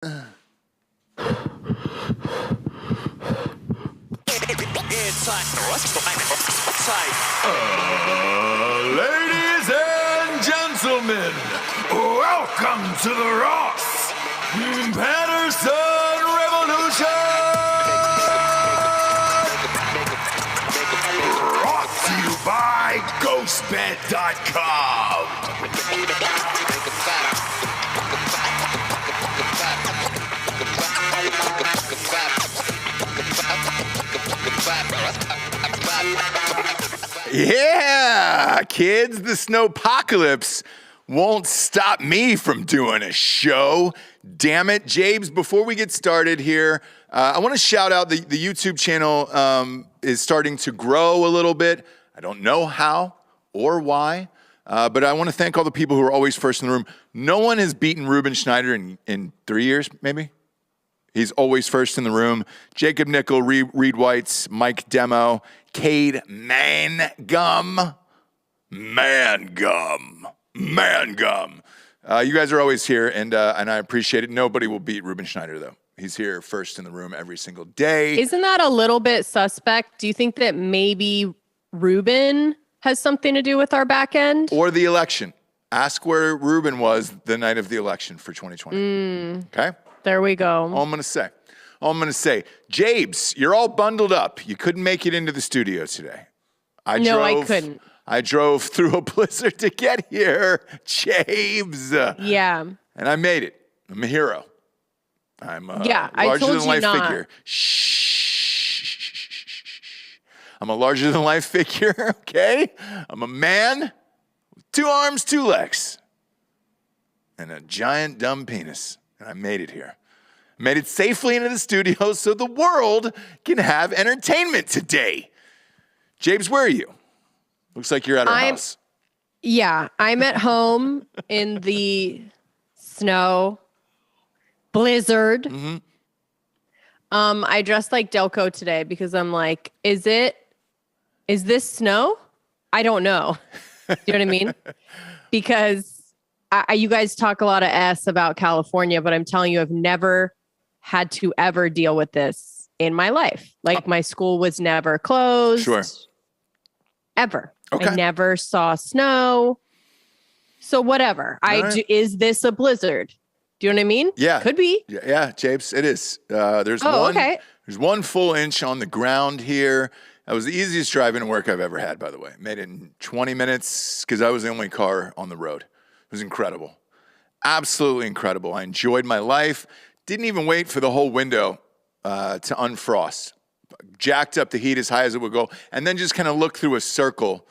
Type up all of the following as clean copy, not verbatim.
Ladies and gentlemen, welcome to the Ross Patterson Revolution! Brought to you by GhostBed.com. Yeah, kids, the Snowpocalypse won't stop me from doing a show. Damn it, Jabes, before we get started here, I want to shout out the YouTube channel is starting to grow a little bit. I don't know how or why, but I want to thank all the people who are always first in the room. No one has beaten Ruben Schneider in 3 years, maybe. He's always first in the room. Jacob Nickel, Reed Whites, Mike Demo, Cade Mangum. You guys are always here, and I appreciate it. Nobody will beat Ruben Schneider, though. He's here first in the room every single day. Isn't that a little bit suspect? Do you think that maybe Ruben has something to do with our back end? Or the election. Ask where Ruben was the night of the election for 2020. Okay? There we go. All I'm going to say. Jabes, you're all bundled up. You couldn't make it into the studio today. I couldn't. I drove through a blizzard to get here, Jabes. Yeah. And I made it. I'm a hero. I'm a I told you larger-than-life not. figure. Shh. I'm a larger-than-life figure, okay? I'm a man with 2 arms, 2 legs, and a giant dumb penis. And I made it here. I made it safely into the studio so the world can have entertainment today. Jabes, where are you? Looks like you're at our house. Yeah, I'm at home in the snow blizzard. Mm-hmm. I dressed like Delco today because I'm like, is this snow? I don't know. You know what I mean? Because you guys talk a lot of S about California, but I'm telling you, I've never had to ever deal with this in my life. Like my school was never closed. Sure. Ever. Okay. I never saw snow. So whatever. Is this a blizzard? Do you know what I mean? Yeah. Could be. Yeah, Jabes, it is. There's one full inch on the ground here. That was the easiest driving to work I've ever had, by the way. Made it in 20 minutes because I was the only car on the road. It was incredible. Absolutely incredible. I enjoyed my life. Didn't even wait for the whole window to unfrost. Jacked up the heat as high as it would go. And then just kind of looked through a circle,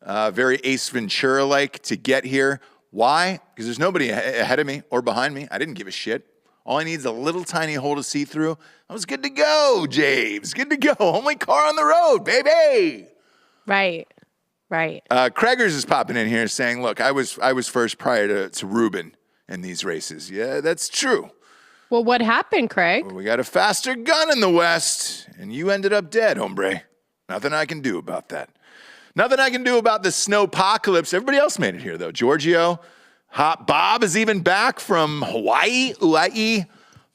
very Ace Ventura-like to get here. Why? Because there's nobody ahead of me or behind me. I didn't give a shit. All I need is a little tiny hole to see through. I was good to go, James. Good to go. Only car on the road, baby. Right. Craigers is popping in here saying, look, I was first prior to Ruben in these races. Yeah, that's true. Well, what happened, Craig? Well, we got a faster gun in the West, and you ended up dead, hombre. Nothing I can do about that. Nothing I can do about the Snowpocalypse. Everybody else made it here, though. Giorgio, Hot Bob is even back from Hawaii.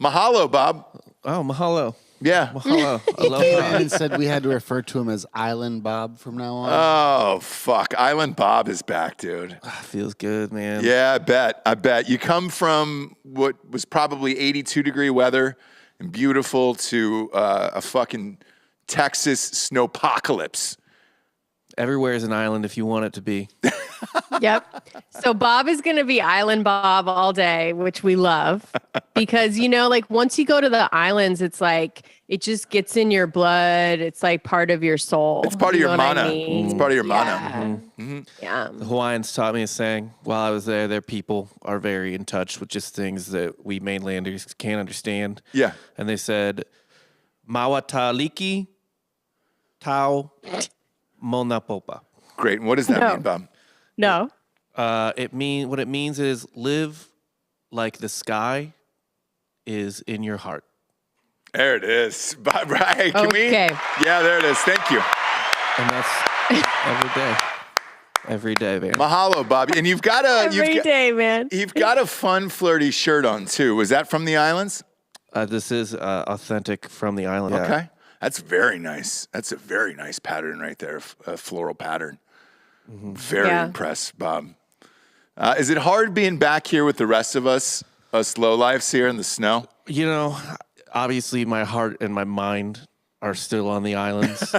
Mahalo, Bob. Oh, mahalo. Yeah. Mahalo. He came in and said we had to refer to him as Island Bob from now on. Oh, fuck. Island Bob is back, dude. Feels good, man. Yeah, I bet. You come from what was probably 82-degree weather and beautiful to a fucking Texas snowpocalypse. Everywhere is an island if you want it to be. Yep. So Bob is going to be Island Bob all day, which we love because, like once you go to the islands, it's like, it just gets in your blood. It's like part of your soul. It's part of your mana. It's part of your mana. Mm-hmm. Yeah. The Hawaiians taught me a saying while I was there. Their people are very in touch with just things that we mainlanders can't understand. Yeah. And they said, Mawataliki Tau Monapopa. Great. And what does that mean, Bob? No. What it means is live like the sky is in your heart. There it is. Right. Can we? Okay. Yeah, there it is. Thank you. And that's every day. Every day, man. Mahalo, Bobby. And you've got Every day, man. You've got a fun, flirty shirt on too. Was that from the islands? This is authentic from the island. Okay. Yeah. That's very nice. That's a very nice pattern right there, a floral pattern. Very impressed, Bob. Is it hard being back here with the rest of us lowlifes here in the snow? You know, obviously my heart and my mind are still on the islands.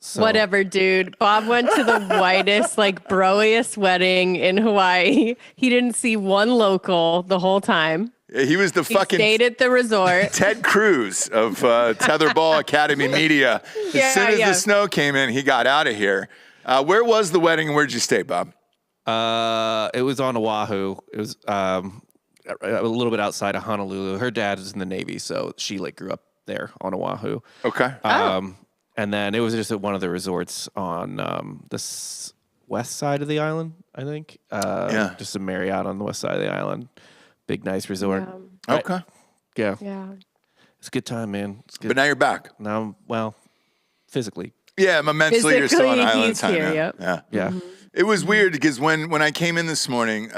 So. Whatever, dude. Bob went to the whitest, like, broiest wedding in Hawaii. He didn't see one local the whole time. He was the fucking stayed at the resort. Ted Cruz of Tetherball Academy Media. As soon as the snow came in, he got out of here. Where was the wedding and where did you stay, Bob? It was on Oahu. It was a little bit outside of Honolulu. Her dad is in the Navy, so she like grew up there on Oahu. Okay. And then it was just at one of the resorts on the west side of the island, I think. Just a Marriott on the west side of the island. Big, nice resort. Yeah. Okay. Yeah. Yeah. It's a good time, man. It's good. But now you're back. Now, well, physically. Yeah, mentally you're still on island he's time. Here, Yeah. yep. Yeah. Mm-hmm. It was weird because when I came in this morning,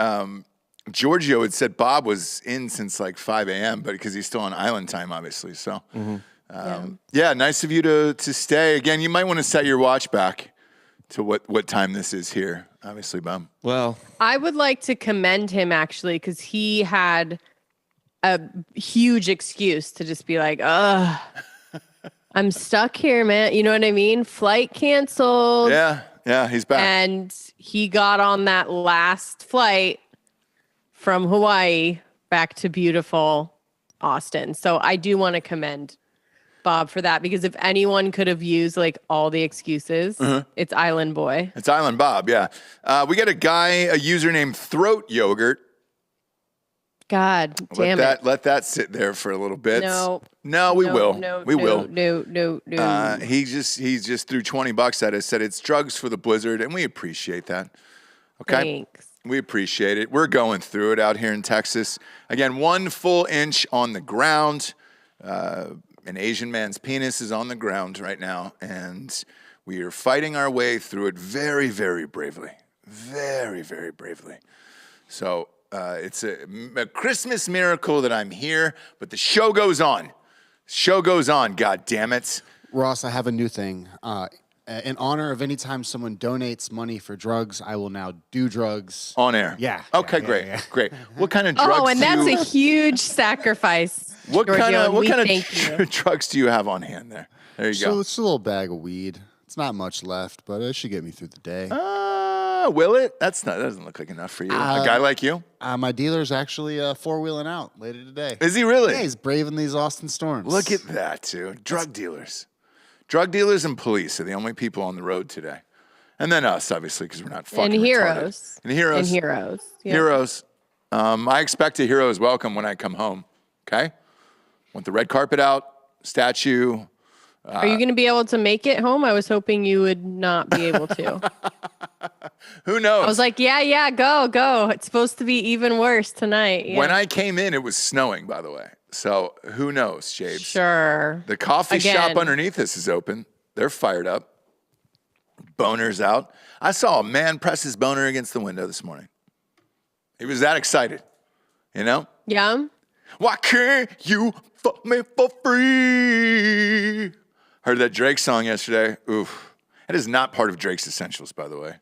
Giorgio had said Bob was in since like 5 a.m., but because he's still on island time, obviously. So, nice of you to stay. Again, you might want to set your watch back to what time this is here, obviously, Bob. Well, I would like to commend him, actually, because he had a huge excuse to just be like, ugh, I'm stuck here, man. You know what I mean? Flight canceled. Yeah, he's back. And he got on that last flight from Hawaii back to beautiful Austin. So I do want to commend Bob for that, because if anyone could have used like all the excuses, it's Island Boy. It's Island Bob, yeah. We got a user named Throat Yogurt. God damn it. Let that sit there for a little bit. No, we will. We will. No. He just threw $20 at us, said it's drugs for the blizzard, and we appreciate that. Okay. Thanks. We appreciate it. We're going through it out here in Texas. Again, 1 full inch on the ground. An Asian man's penis is on the ground right now, and we are fighting our way through it very, very bravely. Very, very bravely. So it's a Christmas miracle that I'm here, but the show goes on. Show goes on, God damn it. Ross, I have a new thing. In honor of any time someone donates money for drugs, I will now do drugs. On air. Yeah. Okay, great. What kind of drugs and that's a huge sacrifice. What kind Giorgio, of drugs do you have on hand there? There you go. It's a little bag of weed. It's not much left, but it should get me through the day. Will it? That doesn't look like enough for you. A guy like you? My dealer's actually four-wheeling out later today. Is he really? Yeah, he's braving these Austin storms. Look at that, dude. Drug dealers. Drug dealers and police are the only people on the road today. And then us, obviously, because we're not fucking And heroes. And heroes. Yeah. Heroes. I expect a hero's welcome when I come home. Okay? Want the red carpet out, statue. Are you going to be able to make it home? I was hoping you would not be able to. Who knows? I was like, yeah, go. It's supposed to be even worse tonight. Yeah. When I came in, it was snowing, by the way. So who knows, Jabes? Sure. The coffee shop underneath us is open. They're fired up. Boner's out. I saw a man press his boner against the window this morning. He was that excited, you know? Yeah. Why can't you fuck me for free? Heard that Drake song yesterday. Oof. That is not part of Drake's Essentials, by the way.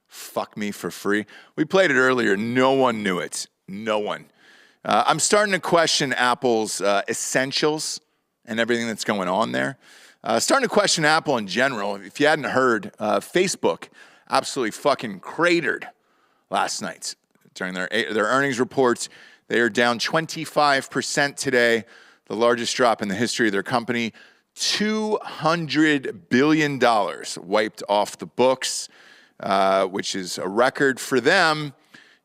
Fuck me for free. We played it earlier. No one knew it. No one. I'm starting to question Apple's essentials and everything that's going on there. Starting to question Apple in general. If you hadn't heard, Facebook absolutely fucking cratered last night during their earnings reports. They are down 25% today, the largest drop in the history of their company. $200 billion wiped off the books, which is a record for them.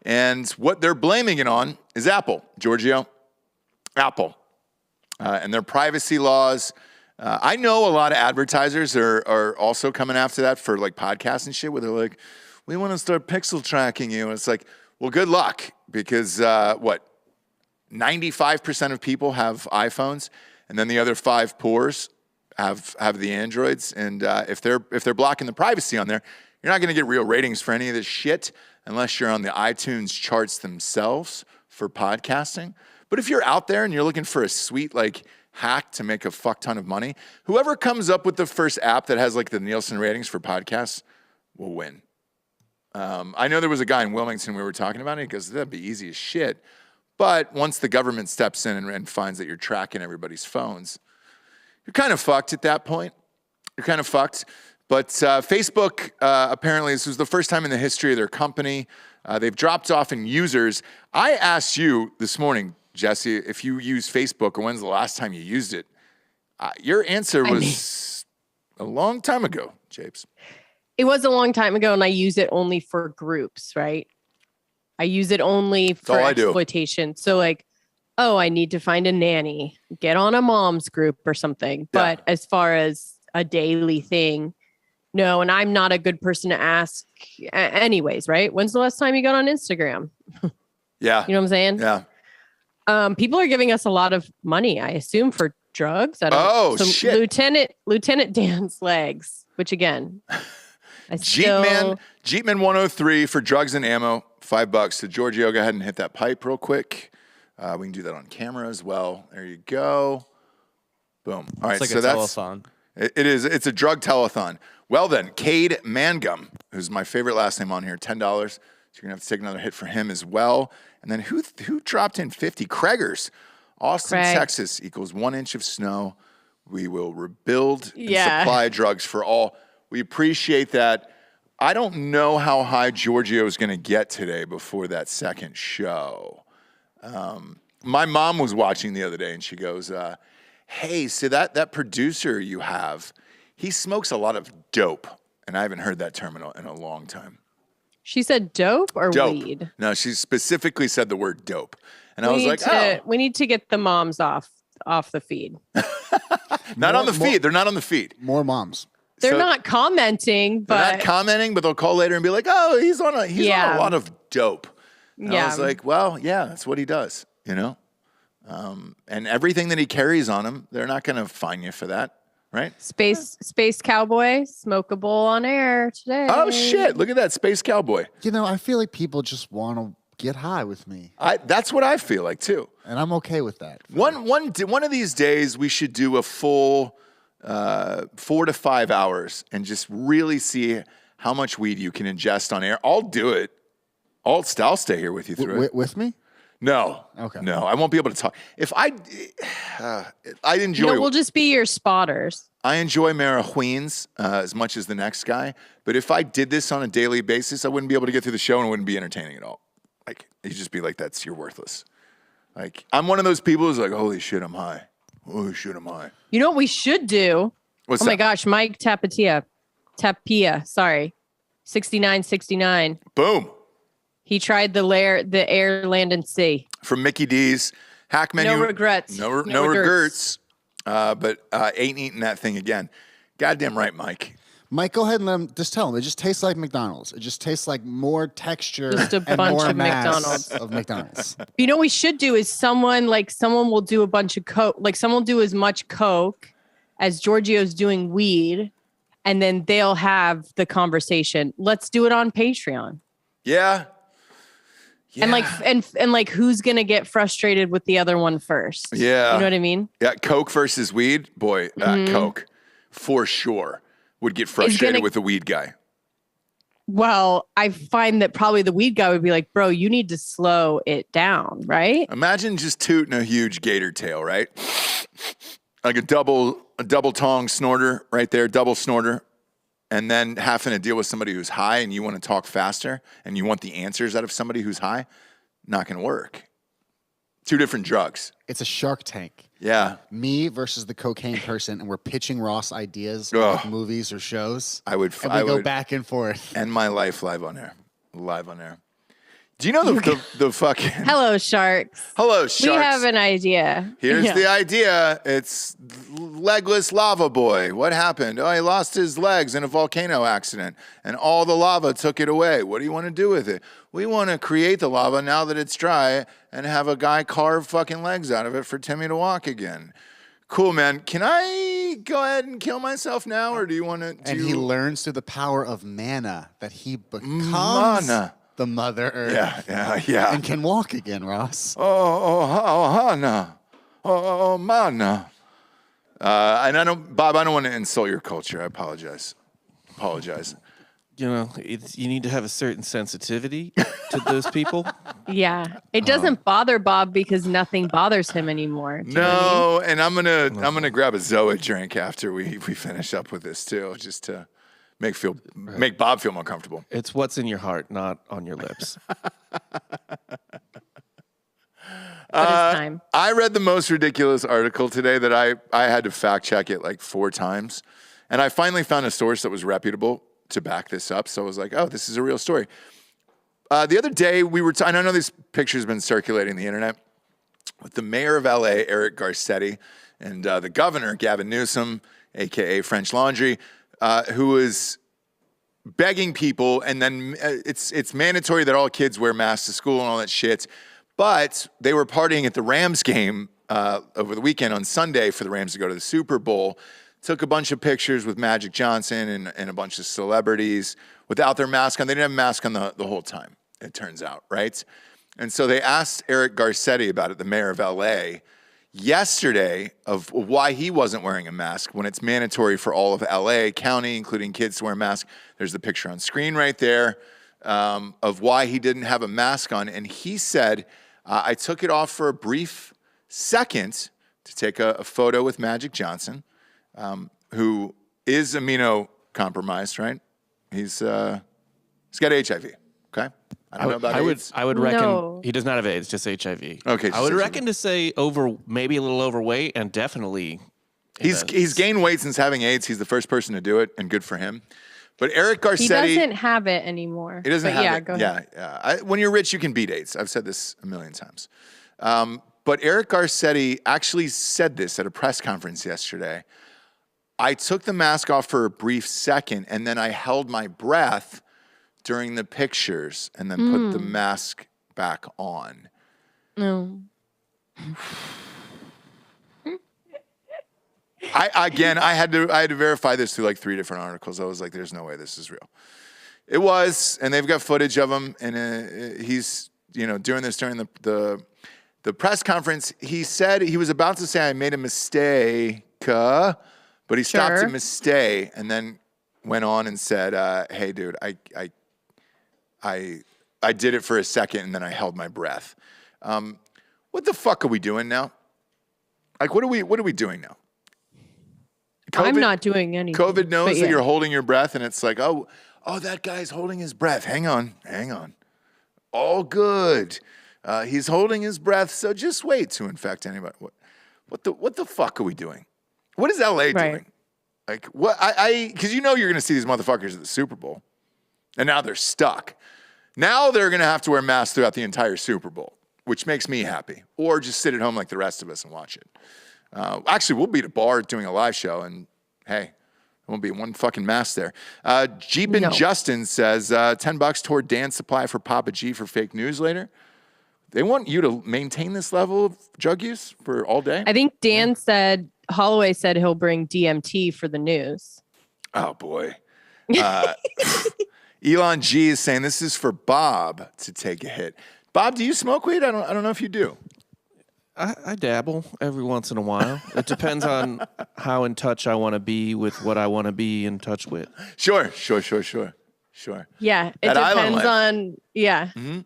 And what they're blaming it on is Apple, Giorgio. Apple. And their privacy laws. I know a lot of advertisers are also coming after that for like podcasts and shit, where they're like, we want to start pixel tracking you. And it's like, well, good luck, because 95% of people have iPhones, and then the other 5 pores have the Androids, and if they're blocking the privacy on there, you're not going to get real ratings for any of this shit unless you're on the iTunes charts themselves for podcasting. But if you're out there and you're looking for a sweet like hack to make a fuck ton of money, whoever comes up with the first app that has like the Nielsen ratings for podcasts will win. I know there was a guy in Wilmington we were talking about, and he goes, that'd be easy as shit. But once the government steps in and finds that you're tracking everybody's phones, you're kind of fucked at that point. You're kind of fucked. But Facebook, apparently, this was the first time in the history of their company. They've dropped off in users. I asked you this morning, Jesse, if you use Facebook or when's the last time you used it. Your answer was a long time ago, Japes. It was a long time ago, and I use it only for groups, right? I use it only for exploitation. So like, oh, I need to find a nanny, get on a mom's group or something. Yeah. But as far as a daily thing, no. And I'm not a good person to ask anyways, right? When's the last time you got on Instagram? Yeah. You know what I'm saying? Yeah. People are giving us a lot of money, I assume, for drugs. I don't know. Shit. Lieutenant Dan's legs, which again, Jeepman 103 for drugs and ammo, $5. So Giorgio, go ahead and hit that pipe real quick. We can do that on camera as well. There you go. Boom. All right, it's like a telethon. It is. It's a drug telethon. Well then, Cade Mangum, who's my favorite last name on here, $10. So you're gonna have to take another hit for him as well. And then who dropped in 50? Craigers. Austin, Texas equals 1 inch of snow. We will rebuild and supply drugs for all. We appreciate that. I don't know how high Giorgio is going to get today before that second show. My mom was watching the other day, and she goes, hey, so that producer you have, he smokes a lot of dope. And I haven't heard that term in a long time. She said dope or weed? No, she specifically said the word dope. And I was like, we need to get the moms off the feed. Not on the feed. They're not on the feed. More moms. They're not commenting, but they're not commenting, but they'll call later and be like, "Oh, he's on a lot of dope." And I was like, "Well, yeah, that's what he does, you know." And everything that he carries on him, they're not going to fine you for that, right? Space Cowboy, smokable on air today. Oh shit! Look at that, Space Cowboy. You know, I feel like people just want to get high with me. That's what I feel like too, and I'm okay with that. One of these days, we should do a full 4 to 5 hours and just really see how much weed you can ingest on air. I'll do it. I'll stay here with you through it. With me? No. Okay. No, I won't be able to talk. If I enjoy. No, we'll just be your spotters. I enjoy marijuana as much as the next guy, but if I did this on a daily basis, I wouldn't be able to get through the show and it wouldn't be entertaining at all. Like, you'd just be like, you're worthless. Like, I'm one of those people who's like, holy shit, I'm high. Holy shit, am I? You know what we should do? What's my gosh, Mike Tapia, sorry. 6969. Boom. He tried the air, land, and sea. From Mickey D's hack menu. No regrets. No regrets. But ain't eating that thing again. Goddamn right, Mike. Mike, go ahead and just tell him. It just tastes like McDonald's. It just tastes like more texture just a and bunch more of mass McDonald's. of McDonald's. You know what we should do is someone will do a bunch of coke. Like someone will do as much coke as Giorgio's doing weed, and then they'll have the conversation. Let's do it on Patreon. Yeah. And like who's gonna get frustrated with the other one first? Yeah. You know what I mean? Yeah, Coke versus weed. Boy, Coke for sure would get frustrated with the weed guy. Well, I find that probably the weed guy would be like, bro, you need to slow it down, right? Imagine just tooting a huge gator tail, right? Like a double tongue snorter right there, double snorter. And then having to deal with somebody who's high and you want to talk faster and you want the answers out of somebody who's high, not going to work. Two different drugs. It's a Shark Tank. Yeah. Me versus the cocaine person, and we're pitching Ross ideas like movies or shows. I would go back and forth. End my life live on air. Do you know the fucking... Hello, sharks. Hello, sharks. We have an idea. Here's the idea. It's legless lava boy. What happened? Oh, he lost his legs in a volcano accident, and all the lava took it away. What do you want to do with it? We want to create the lava now that it's dry and have a guy carve fucking legs out of it for Timmy to walk again. Cool, man. Can I go ahead and kill myself now, or do you want to? And he learns through the power of mana that he becomes the Mother Earth. Yeah. And can walk again, Ross. Hana. Mana. And Bob, I don't want to insult your culture. I apologize. You know, you need to have a certain sensitivity to those people. Yeah, it doesn't bother Bob because nothing bothers him anymore. No, and I'm gonna grab a Zoa drink after we finish up with this too, just to make Bob feel more comfortable. It's what's in your heart, not on your lips. But it's time. I read the most ridiculous article today that I had to fact check it like 4 times, and I finally found a source that was reputable to back this up. So I was like, oh, this is a real story. The other day we were, and I know this picture's been circulating the internet, with the mayor of LA, Eric Garcetti, and the governor, Gavin Newsom, AKA French Laundry, who is begging people, and then it's mandatory that all kids wear masks to school and all that shit. But they were partying at the Rams game over the weekend on Sunday for the Rams to go to the Super Bowl. Took a bunch of pictures with Magic Johnson and a bunch of celebrities without their mask on. They didn't have a mask on the whole time, it turns out, right? And so they asked Eric Garcetti about it, the mayor of LA, yesterday of why he wasn't wearing a mask when it's mandatory for all of LA County, including kids, to wear a mask. There's the picture on screen right there of why he didn't have a mask on. And he said, I took it off for a brief second to take a photo with Magic Johnson, who is immunocompromised, right? He's got HIV. Okay, I don't know about AIDS. I would reckon he does not have AIDS, just HIV. Okay, I would reckon to say maybe a little overweight, and definitely he's gained weight since having AIDS. He's the first person to do it, and good for him. But Eric Garcetti, he doesn't have it anymore. He doesn't have it. Go ahead. When you're rich, you can beat AIDS. I've said this a million times. But Eric Garcetti actually said this at a press conference yesterday. I took the mask off for a brief second, and then I held my breath during the pictures, and then put the mask back on. No. I had to verify this through like 3 different articles. I was like, "There's no way this is real." It was, and they've got footage of him, and he's doing this during the press conference. He said he was about to say, "I made a mistake," but he stopped at mistake, and then went on and said, "Hey, dude, I did it for a second, and then I held my breath." What the fuck are we doing now? Like, what are we doing now? I'm not doing anything. COVID knows that you're holding your breath, and it's like, oh, that guy's holding his breath. Hang on. All good. He's holding his breath, so just wait to infect anybody. What the fuck are we doing? What is LA doing? Like, what? Because you're going to see these motherfuckers at the Super Bowl, and now they're stuck. Now they're going to have to wear masks throughout the entire Super Bowl, which makes me happy. Or just sit at home like the rest of us and watch it. Actually, we'll be at a bar doing a live show, and hey, there won't be one fucking mask there. Jeepin' Justin says, $10 toward Dan's supply for Papa G for fake news later. They want you to maintain this level of drug use for all day? I think Holloway said he'll bring DMT for the news. Oh, boy. Elon G is saying this is for Bob to take a hit. Bob, do you smoke weed? I don't know if you do. I dabble every once in a while. It depends on how in touch I want to be with what I want to be in touch with. Sure. Yeah, it depends on, Mm-hmm.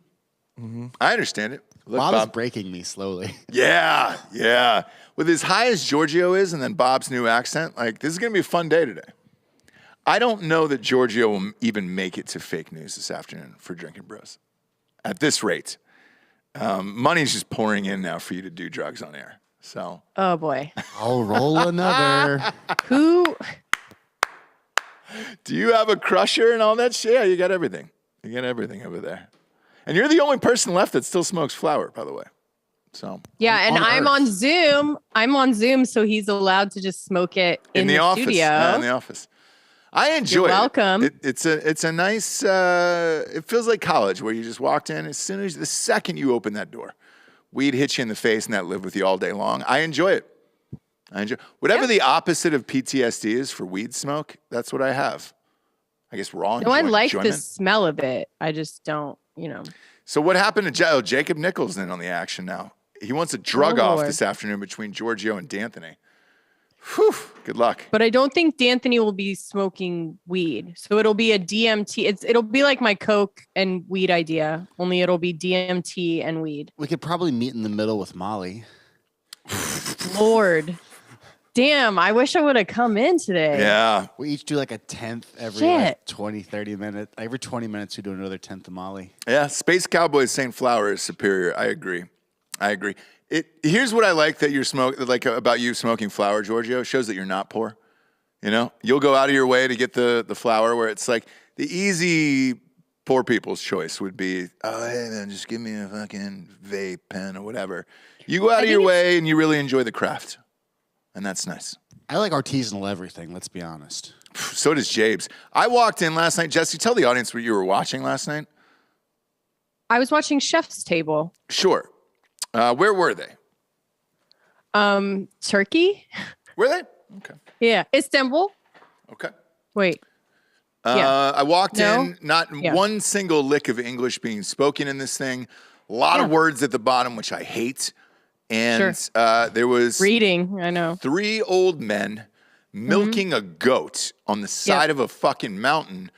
Mm-hmm. I understand it. Look, Bob is breaking me slowly. Yeah. With as high as Giorgio is and then Bob's new accent, like, this is going to be a fun day today. I don't know that Giorgio will even make it to fake news this afternoon for Drinkin' Bros. At this rate. Money's just pouring in now for you to do drugs on air. So. Oh, boy. I'll roll another. Who? Do you have a crusher and all that shit? Yeah, you got everything. You got everything over there. And you're the only person left that still smokes flower, by the way. So. Yeah, and I'm on Zoom. I'm on Zoom, so he's allowed to just smoke it in the office. studio. Yeah, in the office. I enjoy You're welcome. it. It's a nice, it feels like college where you just walked in the second you open that door, weed hits you in the face and that lived with you all day long. I enjoy it. I enjoy whatever the opposite of PTSD is for weed smoke. That's what I have. I guess raw. No, I like the smell of it. I just don't, So what happened to Jacob Nichols in on the action now? He wants a drug off this afternoon between Giorgio and D'Anthony. Whew, good luck. But I don't think D'Anthony will be smoking weed. So it'll be a DMT. It'll be like my Coke and weed idea, only it'll be DMT and weed. We could probably meet in the middle with Molly. Lord. Damn, I wish I would have come in today. Yeah. We each do like a 10th every 20, 30 minutes. Every 20 minutes we do another 10th of Molly. Yeah, Space Cowboys St. Flower is superior. I agree. Here's what I like that you're about you smoking flower, Giorgio. It shows that you're not poor. You'll go out of your way to get the flower, where it's like the easy poor people's choice would be, oh, hey man, just give me a fucking vape pen or whatever. You go out of your way and you really enjoy the craft. And that's nice. I like artisanal everything, let's be honest. So does Jabes. I walked in last night. Jesse, tell the audience what you were watching last night. I was watching Chef's Table. Sure. Where were they? Turkey. Were they? Okay. Yeah. Istanbul. Okay. Wait. I walked in, not one single lick of English being spoken in this thing. A lot of words at the bottom, which I hate. And there was reading, I know. 3 old men milking a goat on the side of a fucking mountain,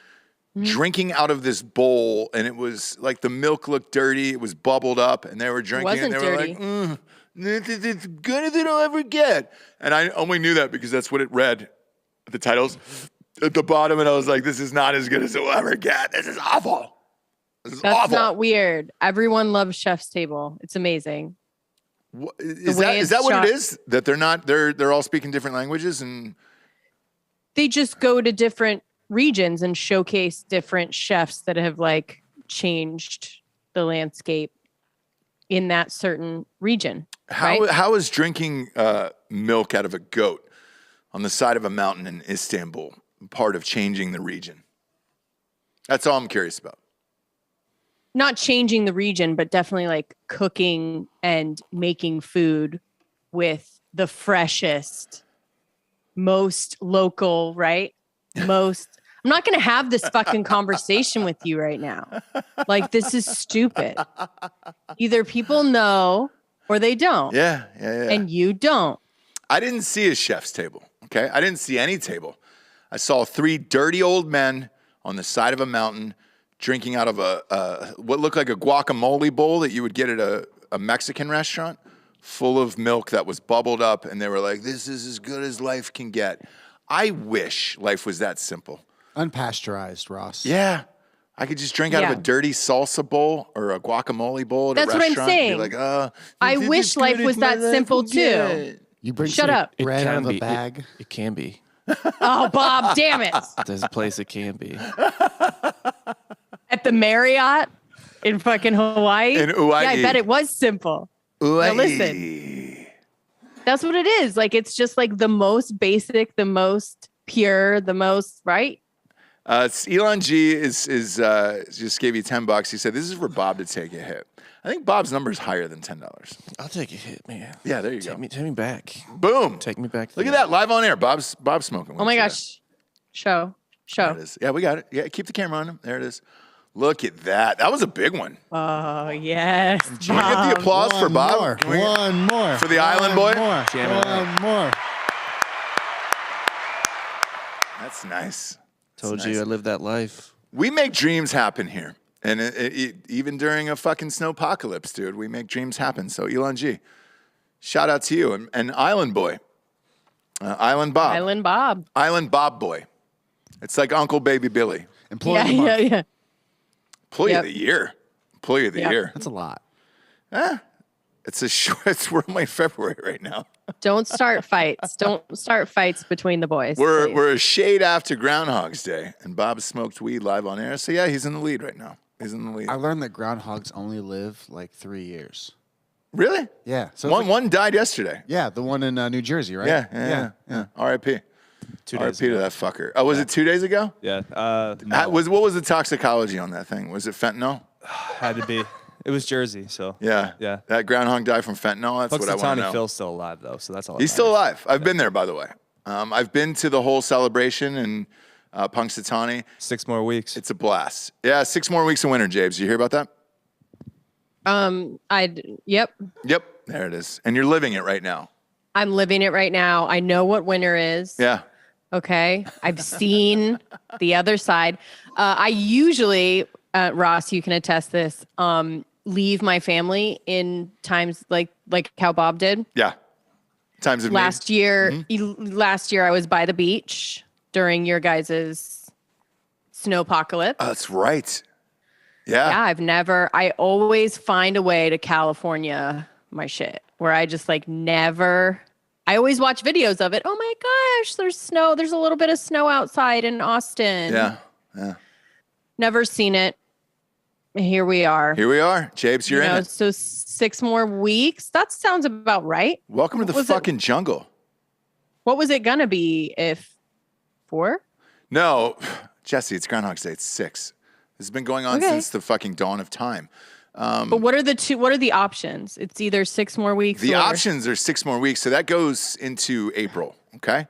drinking out of this bowl, and it was like the milk looked dirty. It was bubbled up, and they were drinking, and they were like, "It's good as it'll ever get." And I only knew that because that's what it read, the titles at the bottom, and I was like, "This is not as good as it will ever get. This is awful. This is awful." That's not weird. Everyone loves Chef's Table. It's amazing. Is that what it is? That they're all speaking different languages, and they just go to different regions and showcase different chefs that have like changed the landscape in that certain region. How is drinking milk out of a goat on the side of a mountain in Istanbul part of changing the region? That's all I'm curious about. Not changing the region, but definitely like cooking and making food with the freshest, most local, right? I'm not going to have this fucking conversation with you right now. Like, this is stupid. Either people know or they don't. Yeah. And you don't. I didn't see a chef's table, okay? I didn't see any table. I saw 3 dirty old men on the side of a mountain drinking out of what looked like a guacamole bowl that you would get at a Mexican restaurant, full of milk that was bubbled up, and they were like, "This is as good as life can get." I wish life was that simple. Unpasteurized, Ross. Yeah. I could just drink out of a dirty salsa bowl or a guacamole bowl at a restaurant. That's what I'm saying. Be like, I wish life was that simple too. You bring Shut up. bread out of a bag. It can be. Oh, Bob, damn it. There's a place it can be. At the Marriott in fucking Hawaii? In Hawaii. Yeah, I bet it was simple. Hawaii. Now listen. That's what it is. Like, it's just like the most basic, the most pure, the most, right? Elon G is just gave you $10. He said, "This is for Bob to take a hit." I think Bob's number is higher than $10. I'll take a hit, man. Yeah, there you go. Take me back. Boom. Take me back. Look at that, live on air. Bob's smoking. Oh my gosh. Show. There it is. Yeah, we got it. Yeah, keep the camera on him. There it is. Look at that. That was a big one. Oh, yes. Can we get the applause for Bob? One more. For the Island Boy? One more. That's nice. Told you I lived that life. We make dreams happen here. And even during a fucking snowpocalypse, dude, we make dreams happen. So Elon G, shout out to you. And Island Boy. Island Bob. Island Bob Boy. It's like Uncle Baby Billy. Employee of the month. Yeah. Employee of the year. Employee of the year. That's a lot. We're only February right now. Don't start fights. Don't start fights between the boys. We're a shade after Groundhog's Day, and Bob smoked weed live on air. So yeah, he's in the lead right now. He's in the lead. I learned that groundhogs only live like 3 years. Really? Yeah. So one died yesterday. Yeah, the one in New Jersey, right? Yeah. R.I.P. 2 days R.I.P. to that fucker. Oh, was it 2 days ago? Yeah. What was the toxicology on that thing? Was it fentanyl? Had to be. It was Jersey, so. Yeah. That groundhog died from fentanyl. That's what I want to know. Phil's still alive, though, so that's all. He's still alive. I've been there, by the way. I've been to the whole celebration in Punxsutawney. 6 more weeks. It's a blast. Yeah, 6 more weeks of winter, James. You hear about that? Yep. Yep, there it is. And you're living it right now. I'm living it right now. I know what winter is. Yeah. Okay. I've seen the other side. I usually, Ross, you can attest this, leave my family in times like how Bob did. Yeah. Times of last need. year. Last year I was by the beach during your guys' Snowpocalypse. Oh, that's right. Yeah. Yeah, I always find a way to California my shit where I just like never, I always watch videos of it. Oh my gosh, there's snow. There's a little bit of snow outside in Austin. Yeah. Yeah. Never seen it. Here we are. Japes, you're in it. So 6 more weeks. That sounds about right. Welcome to the fucking jungle. What was it going to be if 4? No, Jesse, it's Groundhog's Day. It's 6. This has been going on since the fucking dawn of time. But what are the options? It's either 6 more weeks. The options are 6 more weeks. So that goes into April. Okay.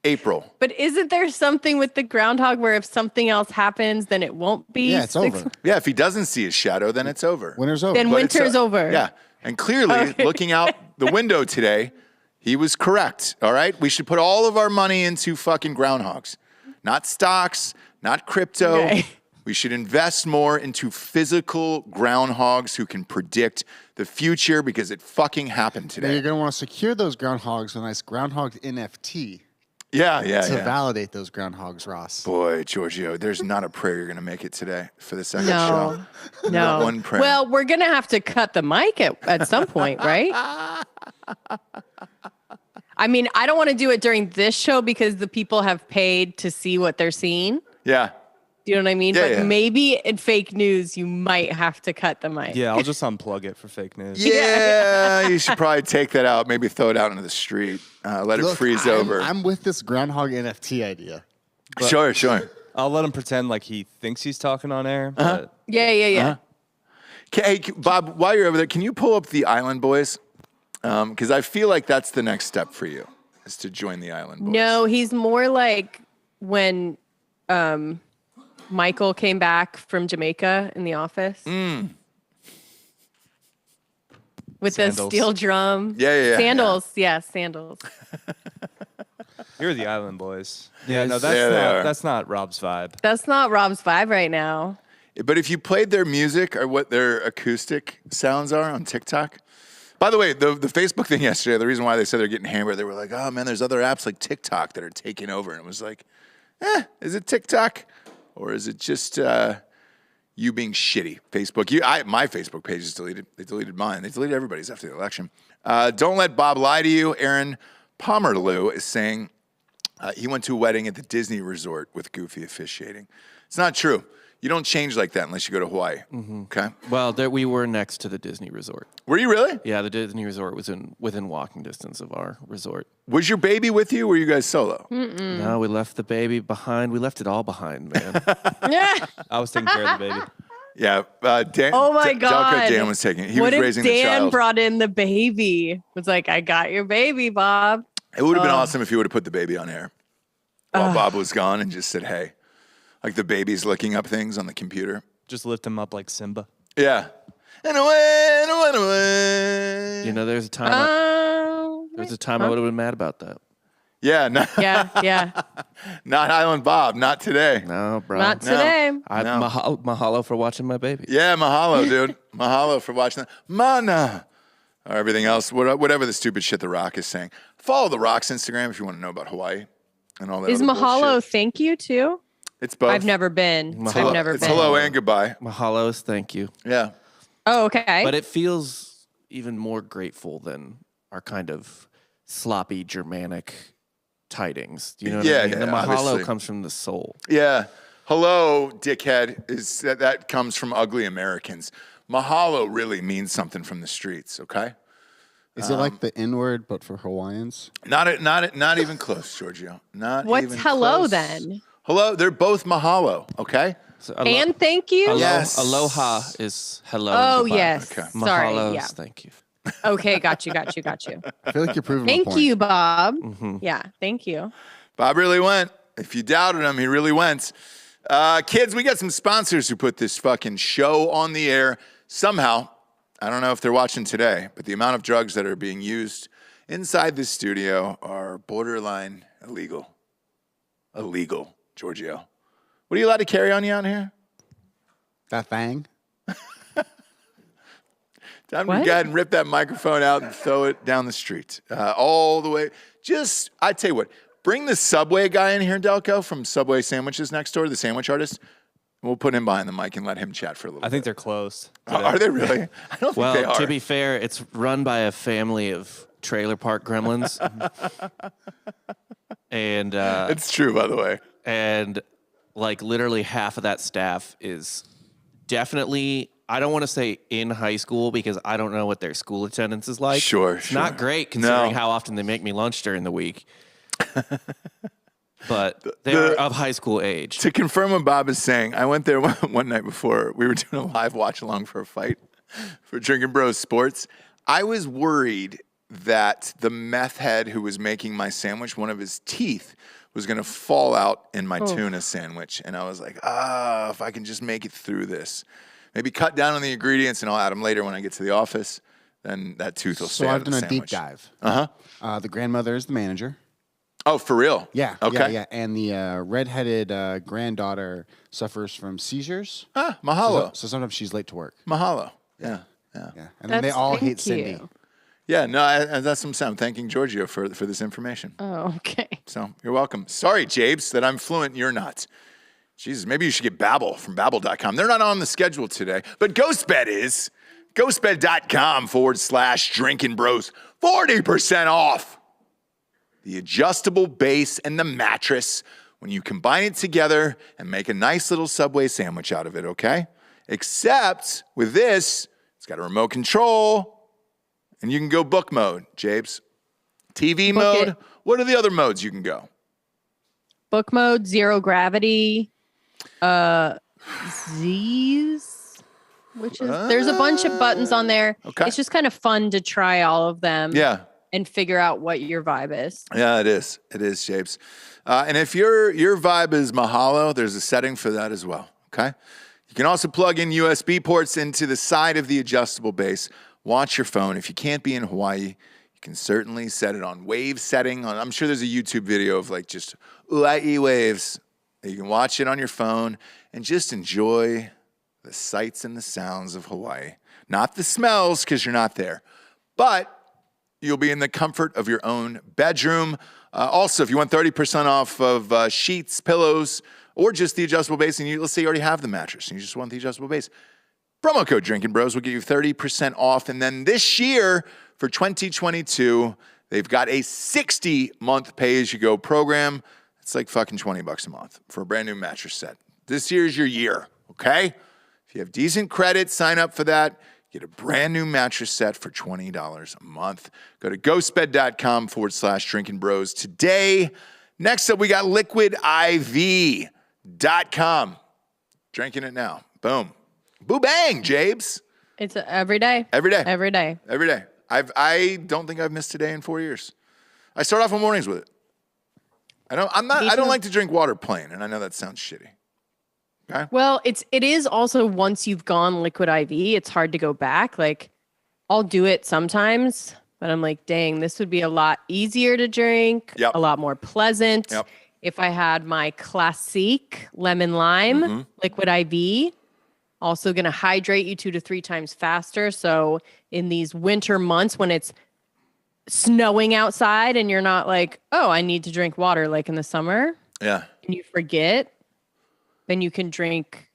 April. But isn't there something with the groundhog where if something else happens, then it won't be? Yeah, it's over. Yeah, if he doesn't see his shadow, then it's over. Winter's over. Then winter's over. Yeah. And clearly, looking out the window today, he was correct. All right. We should put all of our money into fucking groundhogs, not stocks, not crypto. Okay. We should invest more into physical groundhogs who can predict the future because it fucking happened Now today. you're going to want to secure those groundhogs with a nice groundhog NFT Yeah. to validate those groundhogs, Ross. Boy, Giorgio, there's not a prayer you're going to make it today for the second No. show. No. Not one prayer. Well, we're going to have to cut the mic at some point, right? I mean, I don't want to do it during this show because the people have paid to see what they're seeing. Yeah. Do you know what I mean? Yeah, But yeah. maybe in fake news, you might have to cut the mic. Yeah, I'll just unplug it for fake news. Yeah, you should probably take that out. Maybe throw it out into the street. Let it freeze over. I'm with this groundhog NFT idea. Sure. I'll let him pretend like he thinks he's talking on air. But Yeah. Hey, Bob, while you're over there, can you pull up the Island Boys? Because I feel like that's the next step for you, is to join the Island Boys. No, he's more like when Michael came back from Jamaica in The Office. With the Sandals. steel drum. Yeah. Sandals. Yeah, sandals. You're the Island Boys. Yeah, no, are. that's not Rob's vibe. That's not Rob's vibe right now. But if you played their music or what their acoustic sounds are on TikTok. By the way, the Facebook thing yesterday, the reason why they said they're getting hammered, they were like, oh man, there's other apps like TikTok that are taking over. And it was like, is it TikTok? Or is it just you being shitty? Facebook. My Facebook page is deleted. They deleted mine. They deleted everybody's after the election. Don't let Bob lie to you. Aaron Pomerleau is saying he went to a wedding at the Disney resort with Goofy officiating. It's not true. You don't change like that unless you go to Hawaii. Mm-hmm. Okay? Well, we were next to the Disney resort. Were you really? Yeah, the Disney resort was within walking distance of our resort. Was your baby with you, or were you guys solo? No, we left the baby behind. We left it all behind, man. Yeah. I was taking care of the baby. Yeah. Dan, Oh my God. Delco Dan was taking it. He what was if raising the Dan child. brought in the baby? Was like, I got your baby, Bob. It would have been awesome if you would have put the baby on air while Bob was gone and just said, hey. Like the baby's looking up things on the computer. Just lift him up like Simba. Yeah. And away. You know, there's a time I would have been mad about that. Yeah. Yeah. Not Island Bob. Not today. No, bro. Not today. Mahalo for watching my baby. Yeah, mahalo, dude. Mahalo for watching that. Mana. Or everything else, whatever the stupid shit The Rock is saying. Follow The Rock's Instagram if you want to know about Hawaii and all that. Is other mahalo bullshit. thank you too? It's both. I've never been. Mahalo. I've never It's been. hello and goodbye. Mahalo is thank you. Yeah. Oh, okay. But it feels even more grateful than our kind of sloppy Germanic tidings. Do you know what I mean? The mahalo obviously. comes from the soul. Yeah. Hello, dickhead. That comes from ugly Americans. Mahalo really means something from the streets, okay? Is it like the N-word, but for Hawaiians? Not even close, Giorgio. Not What's even hello close. then? Hello. They're both mahalo. Okay. So And thank you. Yes. Aloha is hello. Oh, and goodbye. yes. Okay. Sorry. Mahalo Yeah. is thank you. Okay. Got you. I feel like you're proving my Thank point. you, Bob. Yeah. Thank you. Bob really went. If you doubted him, he really went. Kids, we got some sponsors who put this fucking show on the air somehow. I don't know if they're watching today, but the amount of drugs that are being used inside this studio are borderline illegal. Illegal, Giorgio. What are you allowed to carry on you out here? That thing? Time to What? go ahead and rip that microphone out and throw it down the street. All the way. I tell you what, bring the Subway guy in here, Delco, from Subway Sandwiches next door, the sandwich artist. We'll put him behind the mic and let him chat for a little I bit. think they're closed. Are they really? I don't think they Well, are. to be fair, it's run by a family of trailer park gremlins. And It's true, by the way. and like literally half of that staff is definitely, I don't want to say in high school because I don't know what their school attendance is like. Sure, It's not great considering how often they make me lunch during the week. But they're of high school age. To confirm what Bob is saying, I went there one night before. We were doing a live watch along for a fight for Drinkin' Bros Sports. I was worried that the meth head who was making my sandwich, one of his teeth was going to fall out in my tuna sandwich. And I was like, if I can just make it through this. Maybe cut down on the ingredients and I'll add them later when I get to the office. Then that tooth will stay So out I've of the done a deep sandwich. dive. The grandmother is the manager. Oh, for real? Yeah. Okay. Yeah. And the redheaded granddaughter suffers from seizures. Mahalo. So sometimes she's late to work. Mahalo. Yeah. Yeah. And then they all hate Cindy. Yeah, no, that's what I'm saying. I'm thanking Giorgio for this information. Oh, okay. So you're welcome. Sorry, Jabes, that I'm fluent. You're not. Jesus, maybe you should get Babbel from Babbel.com. They're not on the schedule today, but GhostBed is. GhostBed.com/Drinkin' Bros. 40% off. The adjustable base and the mattress when you combine it together and make a nice little Subway sandwich out of it, okay? Except with this, it's got a remote control. And you can go book mode, Jabes. TV Book mode. it. What are the other modes you can go? Book mode, zero gravity, Z's, which is there's a bunch of buttons on there. Okay. It's just kind of fun to try all of them. Yeah. And figure out what your vibe is. Yeah, it is. It is, Jabes. And if your vibe is Mahalo, there's a setting for that as well, okay? You can also plug in USB ports into the side of the adjustable base. Watch your phone. If you can't be in Hawaii, you can certainly set it on wave setting. I'm sure there's a YouTube video of like just Hawaii waves. You can watch it on your phone and just enjoy the sights and the sounds of Hawaii. Not the smells, because you're not there. But you'll be in the comfort of your own bedroom. Also, if you want 30% off of sheets, pillows, or just the adjustable base, and let's say you already have the mattress and you just want the adjustable base, promo code Drinkin' Bros will get you 30% off. And then this year, for 2022, they've got a 60-month pay-as-you-go program. It's like fucking $20 a month for a brand new mattress set. This year's your year, okay? If you have decent credit, sign up for that. Get a brand new mattress set for $20 a month. Go to ghostbed.com/Drinkin' Bros today. Next up, we got liquidiv.com. Drinking it now. Boom. Boo bang, Jabes. It's every day. Every day. Every day. Every day. I don't think I've missed a day in 4 years. I start off in mornings with it. I don't like to drink water plain, and I know that sounds shitty. Okay. Well, it is also once you've gone liquid IV, it's hard to go back. Like I'll do it sometimes, but I'm like, dang, this would be a lot easier to drink, Yep. a lot more pleasant. Yep. If I had my classique lemon lime liquid IV, also going to hydrate you 2 to 3 times faster. So in these winter months when it's snowing outside and you're not like, oh, I need to drink water like in the summer, Yeah. and you forget, then you can drink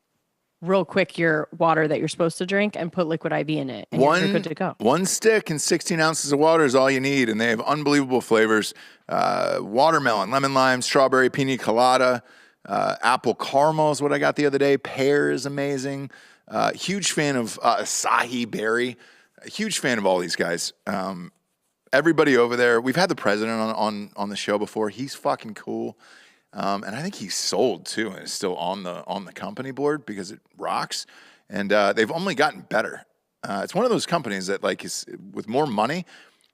real quick your water that you're supposed to drink and put liquid IV in it, and you're good to go. One stick and 16 ounces of water is all you need, and they have unbelievable flavors. Watermelon, lemon lime, strawberry, pina colada, apple caramel is what I got the other day. Pear is amazing. Huge fan of acai berry. A huge fan of all these guys. Everybody over there, we've had the president on the show before. He's fucking cool. And I think he's sold too, and is still on the company board because it rocks. And they've only gotten better. It's one of those companies that like is with more money,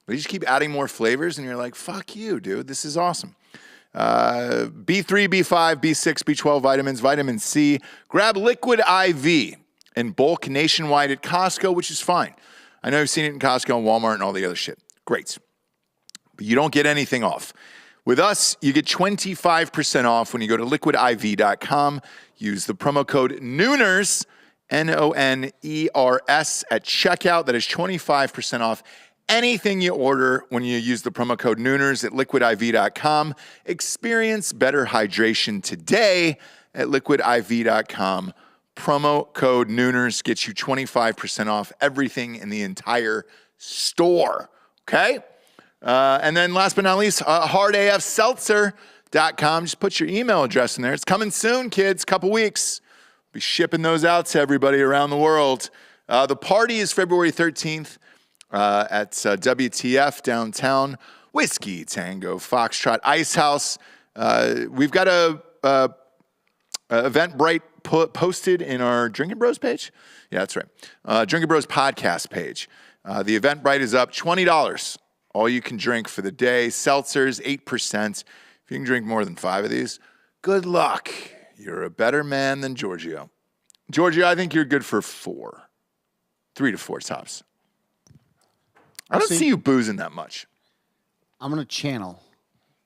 but you just keep adding more flavors, and you're like, "Fuck you, dude! This is awesome." B3, B5, B6, B12 vitamins, vitamin C. Grab Liquid IV in bulk nationwide at Costco, which is fine. I know you've seen it in Costco and Walmart and all the other shit. Great. But you don't get anything off. With us, you get 25% off when you go to liquidiv.com. Use the promo code Nooners, Noners, at checkout. That is 25% off anything you order when you use the promo code Nooners at liquidiv.com. Experience better hydration today at liquidiv.com. Promo code Nooners gets you 25% off everything in the entire store. Okay? And then last but not least, hardafseltzer.com. Just put your email address in there. It's coming soon, kids. Couple weeks. Be shipping those out to everybody around the world. The party is February 13th at WTF downtown. Whiskey Tango Foxtrot Ice House. We've got a Eventbrite posted in our Drinkin' Bros page. Yeah, that's right. Drinkin' Bros podcast page. The Eventbrite is up $20. All you can drink for the day. Seltzers, 8%. If you can drink more than 5 of these, good luck. You're a better man than Giorgio. Giorgio, I think you're good for 4. 3 to 4 tops. I don't see you boozing that much. I'm going to channel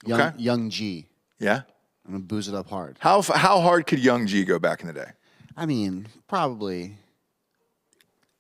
Okay. young G. Yeah? I'm going to booze it up hard. How hard could young G go back in the day? I mean, probably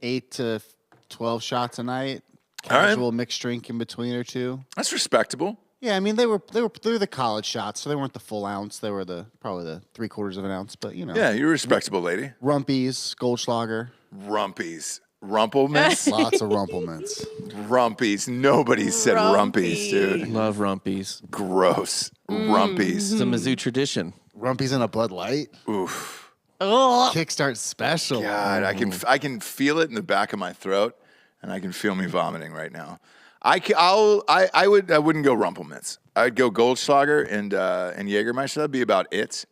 8 to 12 shots a night. All right. Casual mixed drink in between or two. That's respectable. Yeah, I mean they were the college shots, so they weren't the full ounce. They were probably the 3/4 of an ounce, but you know. Yeah, you're a respectable lady. Rumpies, Goldschlager. Rumpies. Rumplements? Lots of rumplements. Rumpies. Nobody said rumpies, dude. Love rumpies. Gross. Rumpies. It's a Mizzou tradition. Rumpies in a Bud Light. Oof. Kickstart special. God, I can feel it in the back of my throat, and I can feel me vomiting right now. I wouldn't go Rumplements. I'd go Goldschlager and Jägermeister. That'd be about it.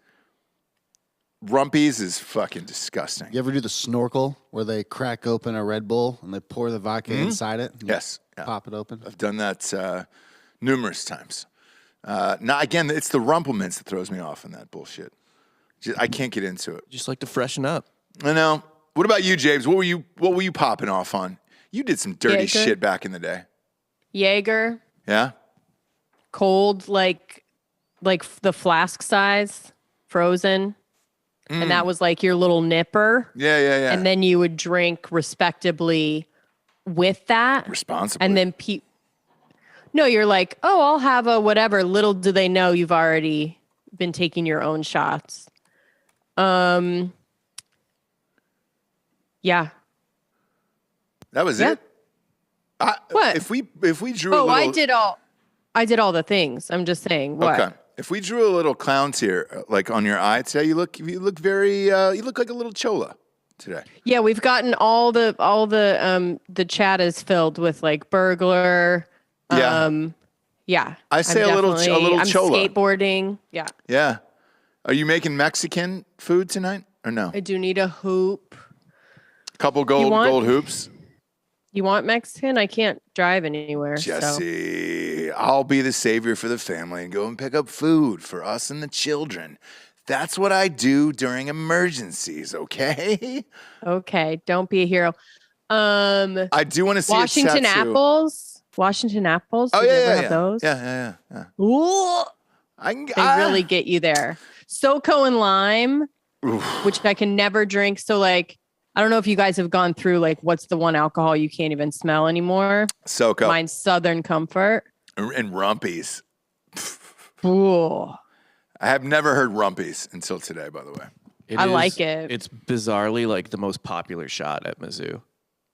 Rumpies is fucking disgusting. You ever do the snorkel where they crack open a Red Bull and they pour the vodka inside it? And Yes. Pop it open. I've done that numerous times. Now, again, it's the Rumplements that throws me off in that bullshit. I can't get into it. Just like to freshen up. I know. What about you, James? What were you popping off on? You did some dirty Jaeger. shit back in the day. Jaeger, Yeah? cold, like the flask size, frozen. And that was like your little nipper. Yeah. And then you would drink respectably with that. Responsibly. And then no, you're like, oh, I'll have a whatever. Little do they know you've already been taking your own shots. Yeah. That was Yeah. it? What? If we drew a Oh, little... I did all the things. I'm just saying. What? Okay. If we drew a little clown tear, like on your eye today, you look very, you look like a little chola today. Yeah, we've gotten all the chat is filled with like burglar. Yeah. Yeah. I say a little chola. I'm skateboarding. Yeah. Yeah. Are you making Mexican food tonight or no? I do need a hoop. Couple gold hoops. You want Mexican? I can't drive anywhere. Jesse, I'll be the savior for the family and go and pick up food for us and the children. That's what I do during emergencies, okay? Okay, don't be a hero. I do want to see Washington a tattoo. apples. Washington apples. Oh, Did you ever yeah. have those? Yeah. Ooh, They they really get you there. SoCo and lime, which I can never drink. So like, I don't know if you guys have gone through like what's the one alcohol you can't even smell anymore. SoCo. Mine's Southern Comfort. And Rumpies. Ooh. I have never heard Rumpies until today, by the way. I like it. It's bizarrely like the most popular shot at Mizzou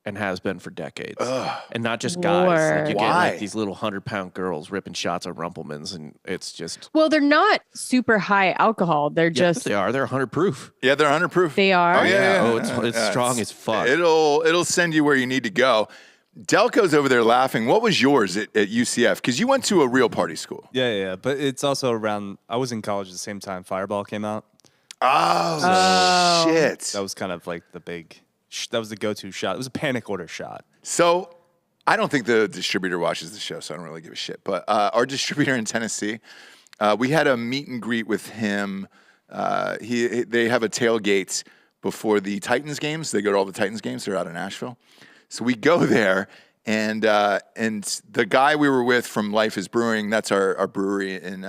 and has been for decades. And not just guys. Like you get Why? like these little 100-pound girls ripping shots of Rumplemans, and it's just... Well, they're not super high alcohol. They're Yes, just... they are. They're 100 proof. Yeah, they're 100 proof. They are? Oh, yeah. Oh, it's strong as fuck. It'll send you where you need to go. Delco's over there laughing. What was yours at UCF? Because you went to a real party school. Yeah. But it's also around. I was in college at the same time Fireball came out. Oh, shit. That was kind of like the big. That was the go-to shot. It was a panic order shot. So I don't think the distributor watches the show, so I don't really give a shit. But our distributor in Tennessee, we had a meet and greet with him. They have a tailgate before the Titans games. They go to all the Titans games. They're out in Nashville. So we go there, and the guy we were with from Life is Brewing, that's our brewery in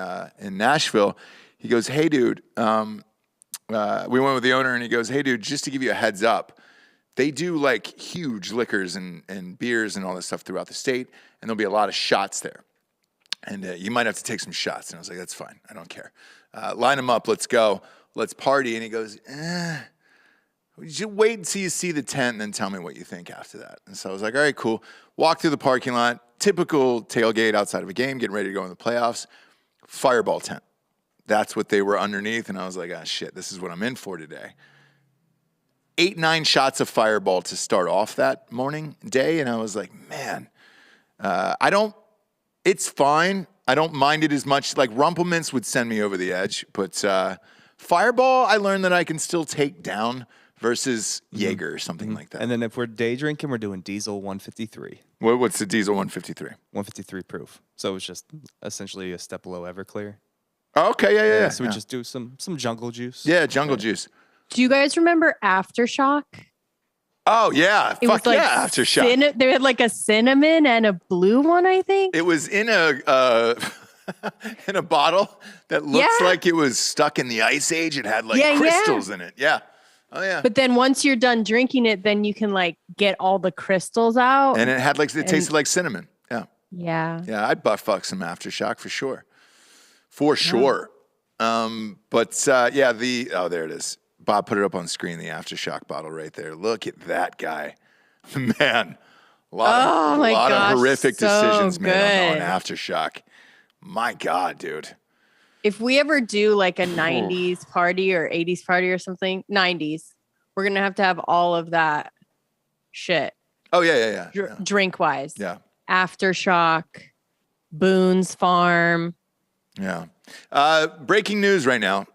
Nashville, he goes, hey, dude, we went with the owner, and he goes, hey, dude, just to give you a heads up, they do like huge liquors and beers and all this stuff throughout the state, and there'll be a lot of shots there. And you might have to take some shots. And I was like, that's fine. I don't care. Line them up. Let's go. Let's party. And he goes, just wait until you see the tent and then tell me what you think after that. And so I was like, all right, cool. Walk through the parking lot. Typical tailgate outside of a game, getting ready to go in the playoffs. Fireball tent. That's what they were underneath. And I was like, ah, shit, this is what I'm in for today. 8-9 shots of Fireball to start off that day. And I was like, man, it's fine. I don't mind it as much. Like Rumplemints would send me over the edge. But Fireball, I learned that I can still take down versus Jaeger or something like that. And then if we're day drinking, we're doing Diesel 153. What's the Diesel 153? 153 proof. So it's just essentially a step below Everclear. Oh, okay, yeah. So we just do some jungle juice. Yeah, jungle juice. Do you guys remember Aftershock? Oh, yeah. Fuck like yeah, Aftershock. They had like a cinnamon and a blue one, I think. It was in a in a bottle that looks like it was stuck in the ice age. It had like crystals in it. Yeah. Oh, yeah. But then once you're done drinking it, then you can like get all the crystals out. And it had like, it tasted like cinnamon. Yeah. Yeah. Yeah, I'd butt fuck some Aftershock for sure. For sure. But there it is. Bob put it up on screen, the Aftershock bottle right there. Look at that guy. Man, a lot of horrific decisions made on Aftershock. My God, dude. If we ever do like a 90s party or 80s party or something, 90s, we're going to have all of that shit. Oh, yeah. Drink-wise. Yeah. Aftershock, Boone's Farm. Yeah. Breaking news right now.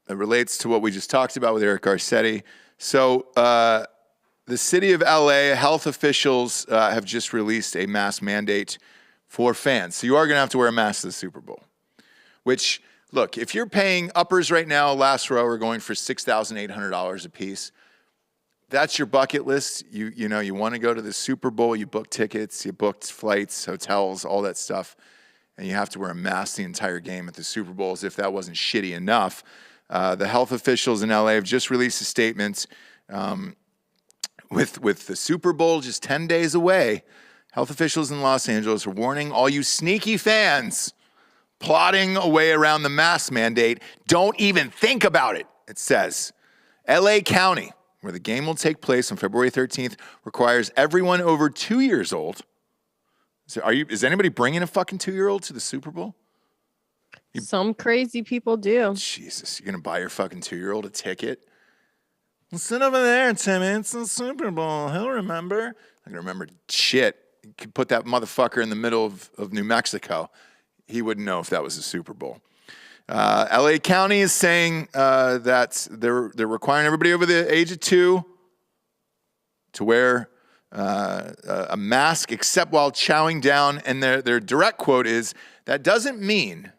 It relates to what we just talked about with Eric Garcetti. So the city of LA health officials have just released a mask mandate for fans. So you are going to have to wear a mask to the Super Bowl, which, look, if you're paying uppers right now, last row are going for $6,800 a piece. That's your bucket list. You want to go to the Super Bowl, you book tickets, you booked flights, hotels, all that stuff, and you have to wear a mask the entire game at the Super Bowl as if that wasn't shitty enough. The health officials in LA have just released a statement with the Super Bowl just 10 days away. Health officials in Los Angeles are warning all you sneaky fans plotting a way around the mask mandate. Don't even think about it, it says. LA County, where the game will take place on February 13th, requires everyone over 2 years old. Is anybody bringing a fucking 2-year-old to the Super Bowl? Some crazy people do. Jesus, you're going to buy your fucking 2-year-old a ticket? Well, sit over there, Timmy. It's the Super Bowl. He'll remember. I'm going to remember shit. You could put that motherfucker in the middle of New Mexico. He wouldn't know if that was a Super Bowl. LA County is saying that they're requiring everybody over the age of 2 to wear a mask except while chowing down. And their direct quote is, that doesn't mean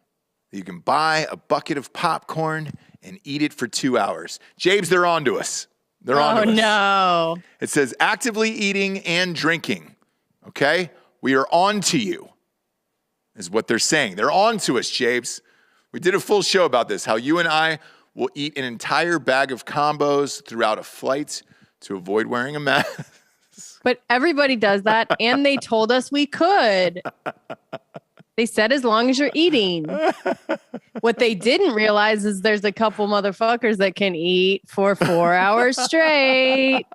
that you can buy a bucket of popcorn and eat it for 2 hours. James, they're on to us. They're on to us. Oh, no. It says actively eating and drinking. Okay? We are on to you, is what they're saying. They're on to us, James. We did a full show about this, how you and I will eat an entire bag of combos throughout a flight to avoid wearing a mask. But everybody does that, and they told us we could. They said as long as you're eating. What they didn't realize is there's a couple motherfuckers that can eat for 4 hours straight.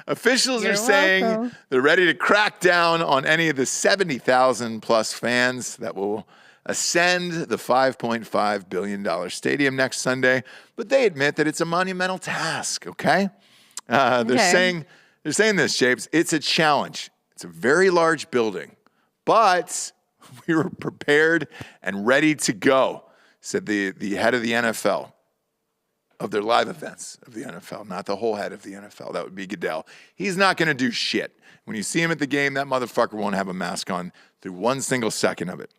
Officials are saying they're ready to crack down on any of the 70,000 plus fans that will ascend the $5.5 billion stadium next Sunday. But they admit that it's a monumental task, okay? They're saying They're saying this, Shapes. It's a challenge. It's a very large building, but we were prepared and ready to go, said the head of the NFL, of their live events of the NFL, not the whole head of the NFL. That would be Goodell. He's not going to do shit. When you see him at the game, that motherfucker won't have a mask on through one single second of it.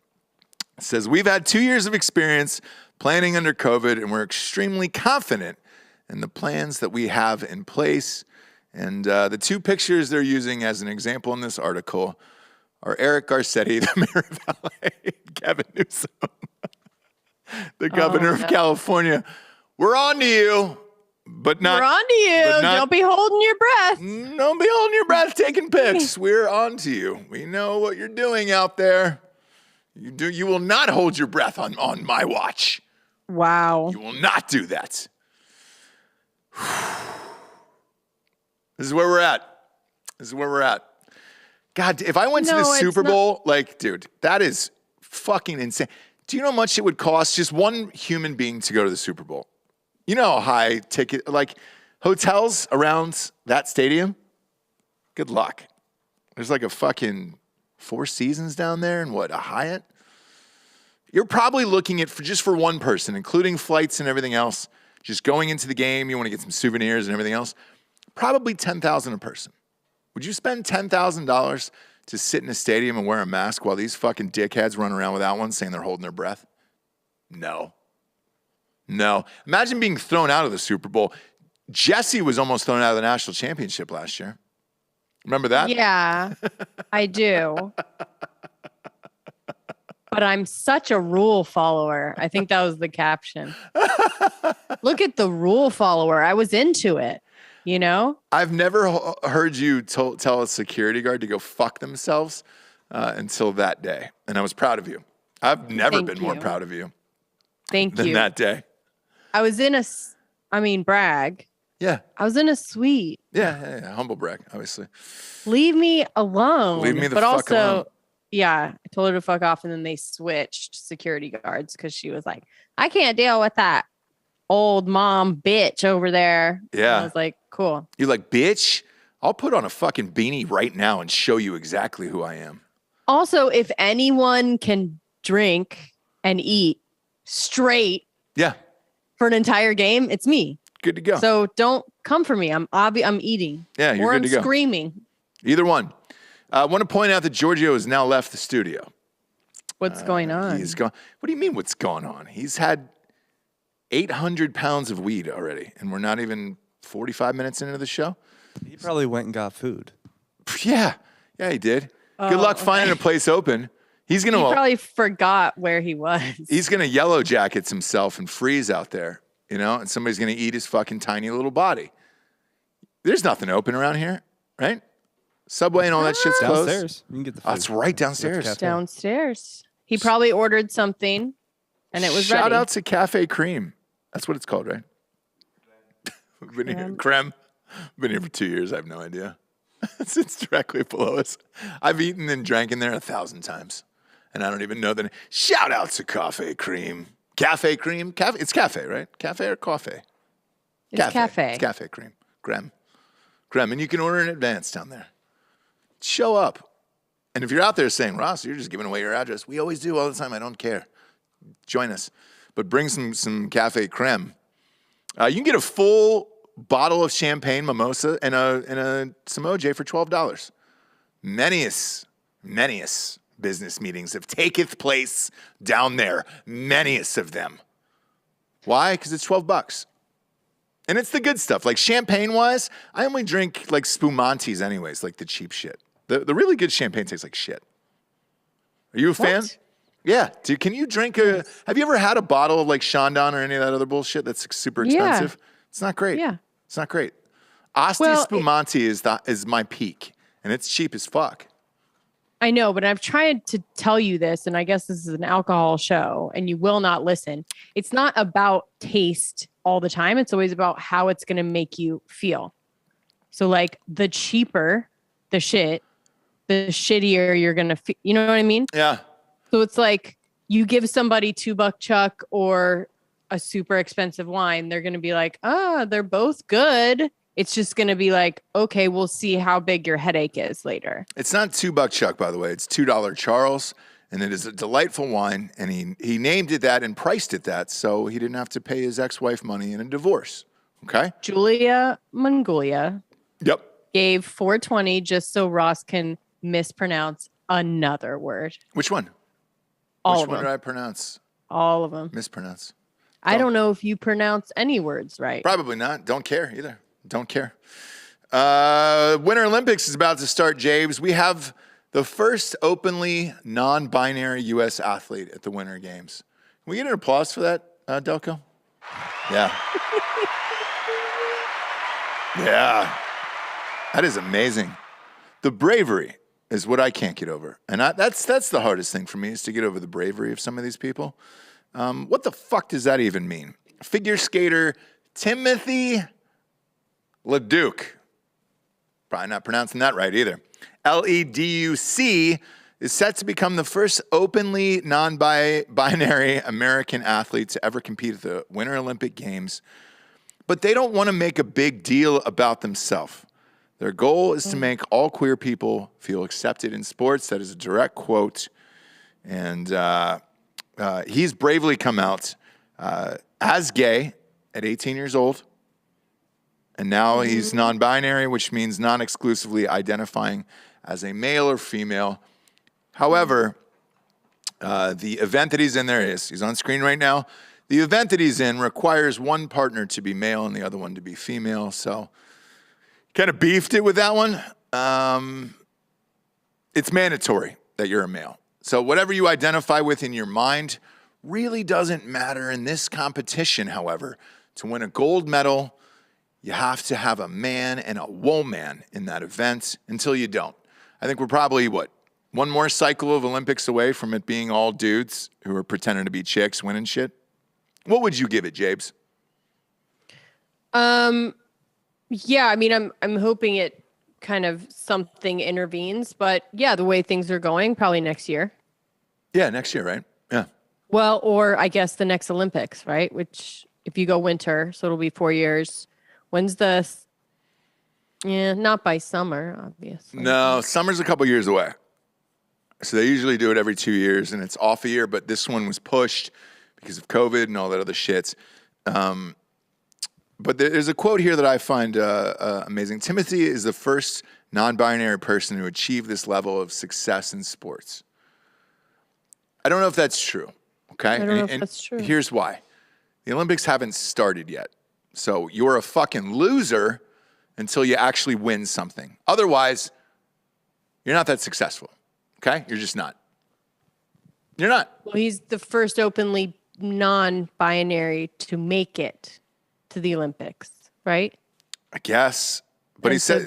It says, we've had 2 years of experience planning under COVID, and we're extremely confident in the plans that we have in place. And the two pictures they're using as an example in this article are Eric Garcetti, the mayor of LA, Gavin Newsom, the governor of California. We're on to you, but not. We're on to you. Don't be holding your breath. Don't be holding your breath taking pics. We're on to you. We know what you're doing out there. You will not hold your breath on my watch. Wow. You will not do that. This is where we're at. God, if I went to the Super Bowl, dude, that is fucking insane. Do you know how much it would cost just one human being to go to the Super Bowl? You know how high ticket, hotels around that stadium? Good luck. There's a fucking Four Seasons down there and a Hyatt? You're probably looking at, for one person, including flights and everything else, just going into the game, you want to get some souvenirs and everything else, probably $10,000 a person. Would you spend $10,000 to sit in a stadium and wear a mask while these fucking dickheads run around without one saying they're holding their breath? No. Imagine being thrown out of the Super Bowl. Jesse was almost thrown out of the national championship last year. Remember that? Yeah, I do. But I'm such a rule follower. I think that was the caption. Look at the rule follower. I was into it, you know? I've never heard you tell a security guard to go fuck themselves until that day. And I was proud of you. I've never been more proud of you. Than that day. I was in brag. Yeah. I was in a suite. Yeah. Humble brag, obviously. Leave me alone. Leave me the fuck alone. Yeah, I told her to fuck off, and then they switched security guards because she was like, I can't deal with that old mom bitch over there. Yeah. And I was like, cool. You're like, bitch, I'll put on a fucking beanie right now and show you exactly who I am. Also, if anyone can drink and eat straight for an entire game, it's me. Good to go. So don't come for me. I'm eating. Yeah, you're good to go. Or I'm screaming. Either one. I want to point out that Giorgio has now left the studio. What's going on? He's gone. What do you mean what's going on? He's had 800 pounds of weed already, and we're not even 45 minutes into the show. He probably went and got food. Yeah, he did. Good luck finding a place open. He probably forgot where he was. He's going to yellow jackets himself and freeze out there, and somebody's going to eat his fucking tiny little body. There's nothing open around here, right? Subway and all that shit's closed. Downstairs. You can get the food. That's right, downstairs. Downstairs. He probably ordered something, and it was ready. Shout out to Cafe Cream. That's what it's called, right? Been here, Creme. Been here for 2 years. I have no idea. It's directly below us. I've eaten and drank in there 1,000 times, and I don't even know the name. Shout out to Cafe Cream. Cafe Cream? Cafe. It's cafe, right? Cafe or coffee? It's cafe. It's Cafe Cream. Creme. And you can order in advance down there. Show up. And if you're out there saying, Ross, you're just giving away your address. We always do all the time. I don't care. Join us. But bring some Cafe Creme. You can get a full bottle of champagne mimosa and a Samoa for $12. Manyest business meetings have taketh place down there. Manyest of them. Why? Because it's $12. And it's the good stuff. Like champagne-wise, I only drink like spumantes anyways, like the cheap shit. The really good champagne tastes like shit. Are you a fan? Yeah. Dude, can you drink have you ever had a bottle of like Shawn or any of that other bullshit that's super expensive? Yeah. It's not great. Yeah. It's not great. Asti Spumante is my peak, and it's cheap as fuck. I know, but I've tried to tell you this, and I guess this is an alcohol show, and you will not listen. It's not about taste all the time. It's always about how it's going to make you feel. So like the cheaper the shit, the shittier you're going to feel. You know what I mean? Yeah. So it's like you give somebody $2 Chuck or a super expensive wine, they're going to be like, they're both good. It's just going to be like, okay, we'll see how big your headache is later. It's not $2 Chuck, by the way. It's $2 Charles, and it is a delightful wine. And he named it that and priced it that, so he didn't have to pay his ex-wife money in a divorce. Okay. Julia Mongolia. Yep. Gave $4.20 just so Ross can mispronounce another word. Which one? All Which of one them. did I pronounce? All of them. Mispronounce. I don't know if you pronounce any words right. Probably not. Don't care either. Don't care. Winter Olympics is about to start, James. We have the first openly non-binary U.S. athlete at the Winter Games. Can we get an applause for that, Delco? Yeah. Yeah. That is amazing. The bravery is what I can't get over. And that's the hardest thing for me, is to get over the bravery of some of these people. What the fuck does that even mean? Figure skater Timothy Leduc. Probably not pronouncing that right either. Leduc is set to become the first openly non-binary American athlete to ever compete at the Winter Olympic Games. But they don't want to make a big deal about themselves. Their goal is to make all queer people feel accepted in sports. That is a direct quote. And he's bravely come out as gay at 18 years old. And now he's non-binary, which means non-exclusively identifying as a male or female. However, the event that he's in there he's on screen right now. The event that he's in requires one partner to be male and the other one to be female. So kind of beefed it with that one. It's mandatory that you're a male. So whatever you identify with in your mind really doesn't matter in this competition, however. To win a gold medal, you have to have a man and a woman in that event. Until you don't. I think we're probably, one more cycle of Olympics away from it being all dudes who are pretending to be chicks winning shit? What would you give it, Jabes? Yeah, I mean, I'm hoping it kind of something intervenes, but yeah, the way things are going, probably next year. Yeah, next year, right? Yeah. Well, or I guess the next Olympics, right? Which if you go winter, so it'll be 4 years. When's the? Yeah, not by summer, obviously. No, summer's a couple years away. So they usually do it every 2 years, and it's off a year. But this one was pushed because of COVID and all that other shit. But there's a quote here that I find amazing. Timothy is the first non-binary person to achieve this level of success in sports. I don't know if that's true. Okay, I don't know if that's true. Here's why: the Olympics haven't started yet. So you're a fucking loser until you actually win something. Otherwise, you're not that successful. Okay? You're just not. You're not. Well, he's the first openly non-binary to make it to the Olympics, right? I guess. But he said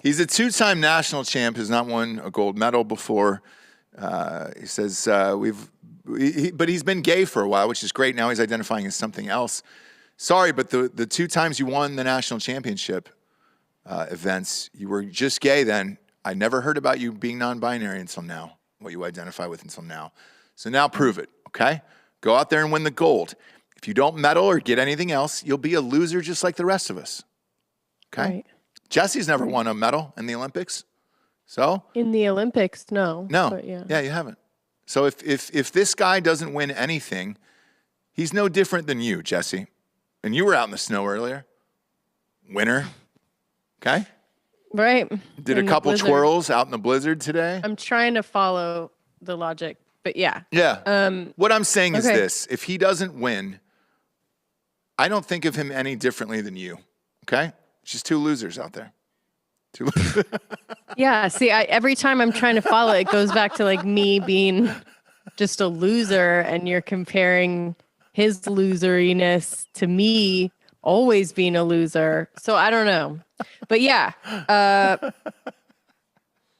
he's a two-time national champ, has not won a gold medal before. He says but he's been gay for a while, which is great. Now he's identifying as something else. Sorry, but the 2 times you won the national championship events, you were just gay then. I never heard about you being non-binary until now, what you identify with until now. So now prove it, okay? Go out there and win the gold. If you don't medal or get anything else, you'll be a loser just like the rest of us, okay? Right. Jesse's never won a medal in the Olympics, so? In the Olympics, no. No, But yeah, you haven't. So if this guy doesn't win anything, he's no different than you, Jesse. And you were out in the snow earlier. Winter. Okay? right. Did a couple twirls out in the blizzard today. I'm trying to follow the logic, but yeah. Yeah. What I'm saying is okay. this. If he doesn't win, I don't think of him any differently than you. Okay? It's just 2 losers out there. 2 losers. Yeah. See, every time I'm trying to follow it goes back to like me being just a loser and you're comparing his loseriness to me always being a loser. So I don't know. But yeah,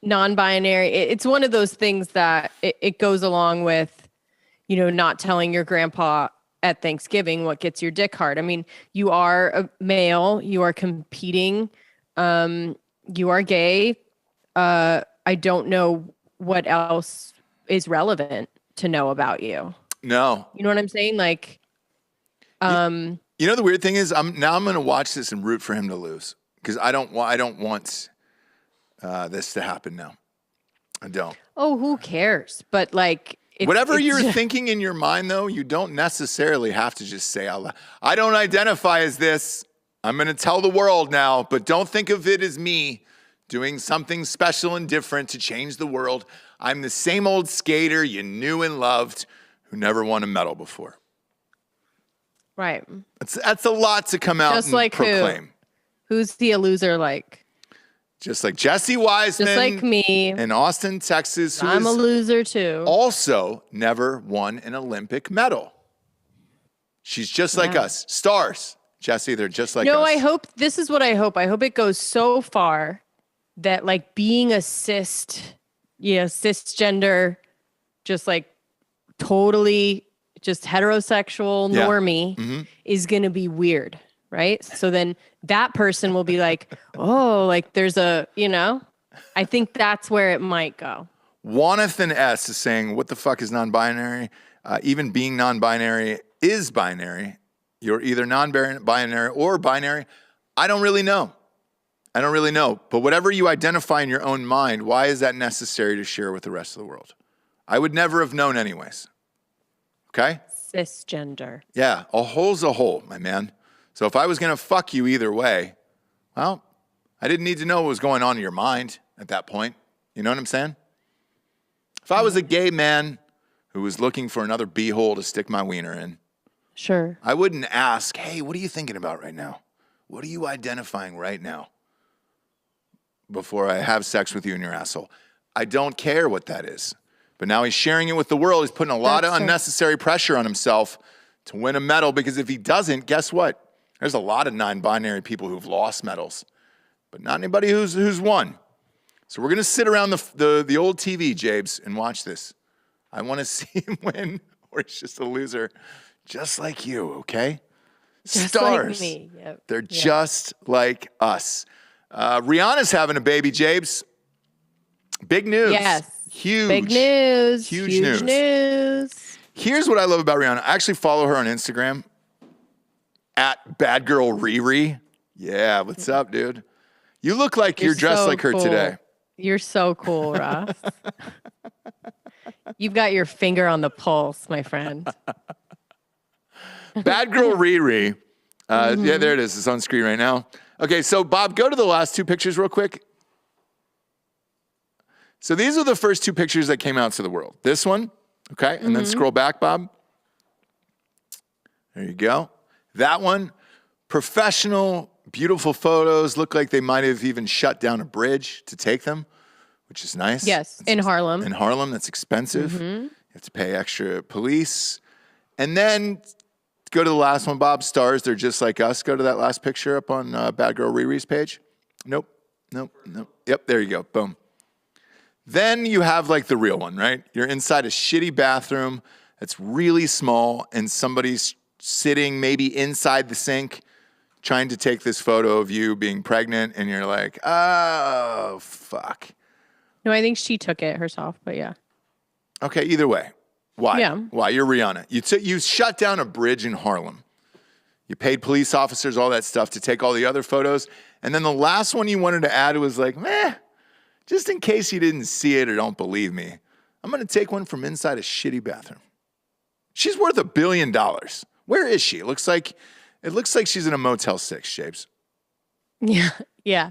non-binary. It's one of those things that it goes along with, you know, not telling your grandpa at Thanksgiving what gets your dick hard. I mean, you are a male, you are competing, you are gay. I don't know what else is relevant to know about you. No. You know what I'm saying? Like, you know, the weird thing is I'm going to watch this and root for him to lose because I don't want this to happen now. I don't. Oh, who cares? But like, whatever you're thinking in your mind, though, you don't necessarily have to just say out loud, I don't identify as this. I'm going to tell the world now, but don't think of it as me doing something special and different to change the world. I'm the same old skater you knew and loved who never won a medal before. Right. That's a lot to come out and like proclaim. Who's the loser like? Just like Jesse Wiseman. Just like me. In Austin, Texas. Who I'm a loser too. Also never won an Olympic medal. She's just like us. Stars. Jesse, they're just like us. No, I hope, this is what I hope. I hope it goes so far that like being a cisgender, just like totally just heterosexual normie is going to be weird. Right. So then that person will be like, oh, like there's a, I think that's where it might go. Wanathan S is saying, what the fuck is non-binary? Even being non-binary is binary. You're either non-binary or binary. I don't really know. But whatever you identify in your own mind, why is that necessary to share with the rest of the world? I would never have known anyways. Okay? Cisgender. Yeah, a hole's a hole, my man. So if I was going to fuck you either way, well, I didn't need to know what was going on in your mind at that point. You know what I'm saying? If I was a gay man who was looking for another beehole to stick my wiener in, sure, I wouldn't ask, hey, what are you thinking about right now? What are you identifying right now before I have sex with you in your asshole? I don't care what that is. But now he's sharing it with the world. He's putting a lot of unnecessary pressure on himself to win a medal, because if he doesn't, guess what? There's a lot of non-binary people who've lost medals, but not anybody who's won. So we're going to sit around the old TV, Jabes, and watch this. I want to see him win, or he's just a loser, just like you, okay? Just Stars. like me. Yep. They're just like us. Rihanna's having a baby, Jabes. Big news. Yes. Huge. Big news. Huge news. Here's what I love about Rihanna. I actually follow her on Instagram at Bad Girl Riri. Yeah, what's up, dude? You look like you're dressed like her today. You're so cool, Ross. You've got your finger on the pulse, my friend. Bad Girl Riri. Yeah, there it is. It's on screen right now. Okay, so Bob, go to the last two pictures real quick. So these are the first two pictures that came out to the world. This one, okay, and then scroll back, Bob. There you go. That one, professional, beautiful photos. Look like they might have even shut down a bridge to take them, which is nice. Yes, in Harlem. In Harlem, that's expensive. You have to pay extra police. And then go to the last one, Bob. Stars, they're just like us. Go to that last picture up on Bad Girl Riri's page. Nope. Yep, there you go. Boom. Then you have like the real one, right? You're inside a shitty bathroom that's really small, and somebody's sitting maybe inside the sink trying to take this photo of you being pregnant, and you're like, oh, fuck. No, I think she took it herself, but yeah. Okay, either way. Why? Yeah. Why? You're Rihanna. You shut down a bridge in Harlem. You paid police officers, all that stuff, to take all the other photos. And then the last one you wanted to add was like, just in case you didn't see it or don't believe me, I'm going to take one from inside a shitty bathroom. She's worth $1 billion. Where is she? It looks like she's in a Motel 6, Shapes. Yeah.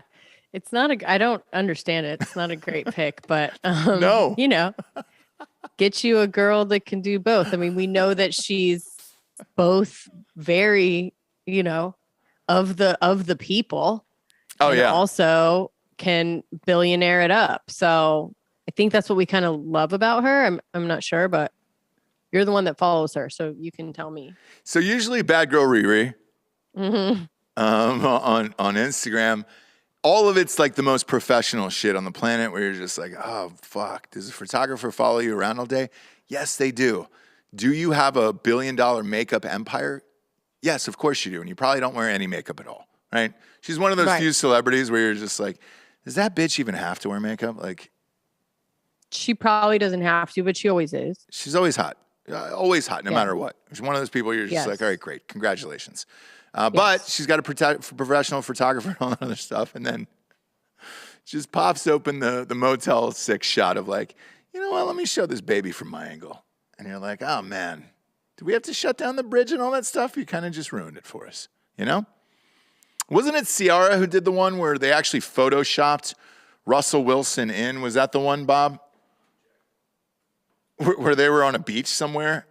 It's not I don't understand it. It's not a great pick, but no. Get you a girl that can do both. I mean, we know that she's both very, of the people. Oh, yeah. Also can billionaire it up. So I think that's what we kind of love about her. I'm not sure, but you're the one that follows her, so you can tell me. So usually Bad Girl Riri on Instagram, all of it's like the most professional shit on the planet, where you're just like, oh, fuck. Does a photographer follow you around all day? Yes, they do. Do you have a $1 billion makeup empire? Yes, of course you do. And you probably don't wear any makeup at all, right? She's one of those few celebrities where you're just like, does that bitch even have to wear makeup? Like, she probably doesn't have to, but she always is. She's always hot. Always hot, no matter what. She's one of those people you're just like, all right, great, congratulations. But she's got a professional photographer and all that other stuff. And then just pops open the Motel 6 shot of like, you know what, let me show this baby from my angle. And you're like, oh, man, do we have to shut down the bridge and all that stuff? You kind of just ruined it for us, you know? Wasn't it Ciara who did the one where they actually photoshopped Russell Wilson in? Was that the one, Bob? Where they were on a beach somewhere,